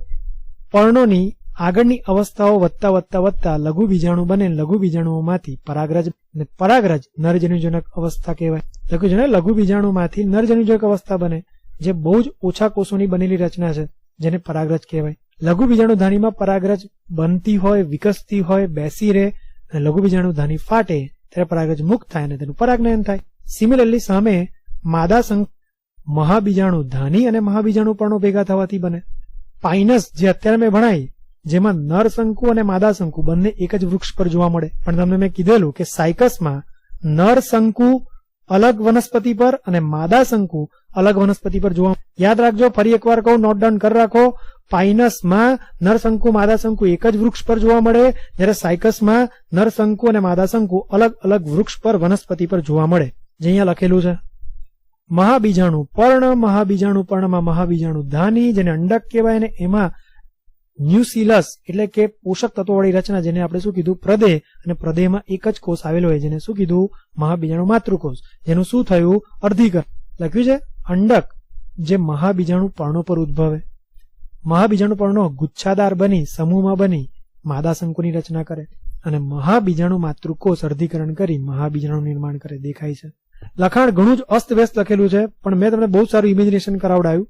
પર્ણોની આગળની અવસ્થાઓ વધતા વધતા વધતા લઘુ બીજાણુ બને. લઘુ બીજાણુઓમાંથી પરાગરજ, પરાગરજ નરજન્યુજનક અવસ્થા કહેવાય. લઘુ બીજાણુમાંથી નરજન્યુજનક અવસ્થા બને, જે બહુ જ ઓછા કોષોની બનેલી રચના છે, જેને પરાગરજ કહેવાય. લઘુ બીજાણુધાનીમાં પરાગરજ બનતી હોય, વિકસતી હોય, બેસી રહે, અને લઘુ બીજાણુધાની ફાટે ત્યારે પરાગરજ મુક્ત થાય અને તેનું પરાગનયન થાય. સિમિલરલી સામે માદાશંકુ મહાબીજાણુધાની અને મહાબીજાણુ પર્ણો ભેગા થવાથી બને. પાઇનસ જે અત્યારે મેં ભણાઈ, જેમાં નરશંકુ અને માદાશંકુ બંને એક જ વૃક્ષ પર જોવા મળે. પણ તમને મેં કીધેલું કે સાયકસમાં નરશંકુ અલગ વનસ્પતિ પર અને માદાશંકુ અલગ વનસ્પતિ પર જોવા. યાદ રાખજો, ફરી એકવાર કહું, નોટ ડાઉન કરી રાખો. પાઇનસમાં નરશંકુ, માદાશંકુ એક જ વૃક્ષ પર જોવા મળે, જ્યારે સાયકસમાં નરશંકુ અને માદાશંકુ અલગ અલગ વૃક્ષ પર, વનસ્પતિ પર જોવા મળે, જે અહીંયા લખેલું છે. મહાબીજાણુ પર્ણ, મહાબીજાણુ પર્ણમાં મહાબીજાણુ ધાની, જેને અંડક કહેવાય, અને એમાં ન્યુસિલસ એટલે કે પોષક તત્વોવાળી રચના, જેને આપણે શું કીધું? પ્રદેહ. અને પ્રદેહમાં એક જ કોષ આવેલો હોય, જેને શું કીધું? મહાબીજાણુ માતૃકોષ. જેનું શું થયું? અર્ધીકરણ. લખ્યું છે અંડક, જે મહાબીજાણુ પર્ણો પર ઉદ્ભવે. મહાબીજાણુ પર્ણો ગુચ્છાદાર બની, સમૂહમાં બની માદાશંકુની રચના કરે, અને મહાબીજાણુ માતૃકોષ અર્ધીકરણ કરી મહાબીજાણુ નિર્માણ કરે. દેખાય છે? લખાણ ઘણું જ અસ્તવ્યસ્ત લખેલું છે, પણ મેં તમને બહુ સારું ઇમેજિનેશન કરાવડાયું.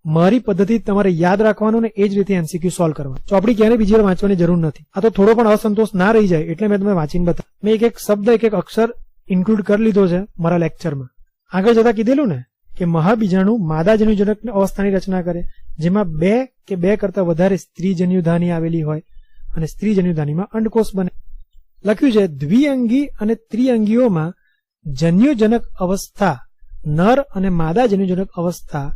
મારી પદ્ધતિ તમારે યાદ રાખવાનું ને એ જ રીતે એમસીક્યુ સોલ્વ કરવાનું. તો આપણી ક્યારે બીજી વાર વાંચવાની જરૂર નથી. આ તો થોડો પણ અસંતોષ ના રહી જાય એટલે મેં તમને વાંચીને બતાવ્યું. મેં એક એક શબ્દ એક એક અક્ષર ઇન્ક્લુડ કરી લીધો છે મારા લેક્ચરમાં. આગળ જતા કીધેલું ને કે મહાબીજાણુ માદા જન્યુજનક અવસ્થાની રચના કરે, જેમાં 2 કે 2 કરતા વધારે સ્ત્રી જન્યુધાની આવેલી હોય અને સ્ત્રી જન્યુધાનીમાં અંડકોષ બને. લખ્યું છે દ્વિઅંગી અને ત્રિઅંગીઓમાં જન્યુજનક અવસ્થા, નર અને માદા જન્યુજનક અવસ્થા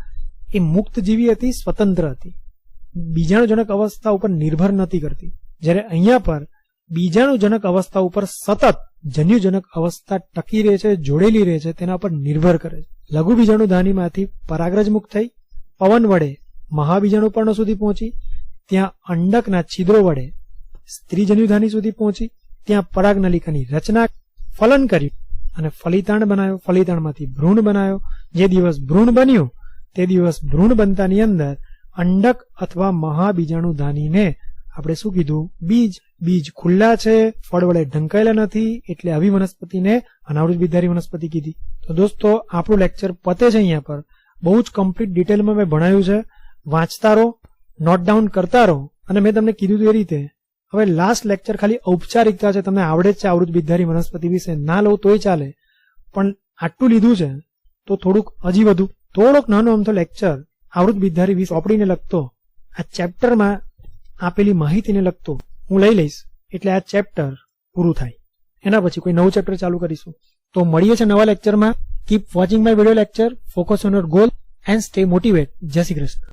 એ મુક્તજીવી હતી, સ્વતંત્ર હતી, બીજાણુજનક અવસ્થા ઉપર નિર્ભર નથી કરતી. જ્યારે અહીંયા પર બીજાણુજનક અવસ્થા ઉપર સતત જન્યુજનક અવસ્થા ટકી રહે છે, જોડેલી રહે છે, તેના પર નિર્ભર કરે છે. લઘુ બીજાણુધાનીમાંથી પરાગરજ મુક્ત થઈ પવન વડે મહાબીજાણુ પર્ણ સુધી પહોંચી, ત્યાં અંડકના છિદ્રો વડે સ્ત્રી જન્યુધાની સુધી પહોંચી, ત્યાં પરાગનલિકાની રચના, ફલન કર્યું અને ફલિતાંડ બનાવ્યો. ફલિતાંડમાંથી ભ્રૂણ બનાવ્યો. જે દિવસ ભ્રૂણ બન્યું તે દિવસ ભ્રૂણ બનતાની અંદર અંડક અથવા મહાબીજાણુધાનીને આપણે શું કીધું? બીજ. બીજ ખુલ્લા છે, ફળ વડે ઢંકાયેલા નથી, એટલે આવી વનસ્પતિને અનાવૃત બીજધારી વનસ્પતિ કીધી. તો દોસ્તો આપણું લેક્ચર પતે છે અહીંયા પર. બહુ જ કમ્પ્લીટ ડિટેલમાં મેં ભણાવ્યું છે. વાંચતા રહો, નોટ ડાઉન કરતા રહો. અને મેં તમને કીધું એ રીતે હવે લાસ્ટ લેક્ચર ખાલી ઔપચારિકતા છે, તમને આવડે જ છે આવૃત બીજધારી વનસ્પતિ વિશે, ના લો તોય ચાલે, પણ આટલું લીધું છે તો થોડુંક હજી વધુ થોડોક નાનો આમ તો લેક્ચર આવૃત બીજધારી વિશે ચોપડીને લગતો, આ ચેપ્ટરમાં આપેલી માહિતીને લગતો હું લઈ લઈશ એટલે આ ચેપ્ટર પૂરું થાય. એના પછી કોઈ નવું ચેપ્ટર ચાલુ કરીશું. તો મળીએ છે નવા લેક્ચરમાં. Keep watching my video lecture. Focus on your goal and stay motivate. જય શ્રી કૃષ્ણ.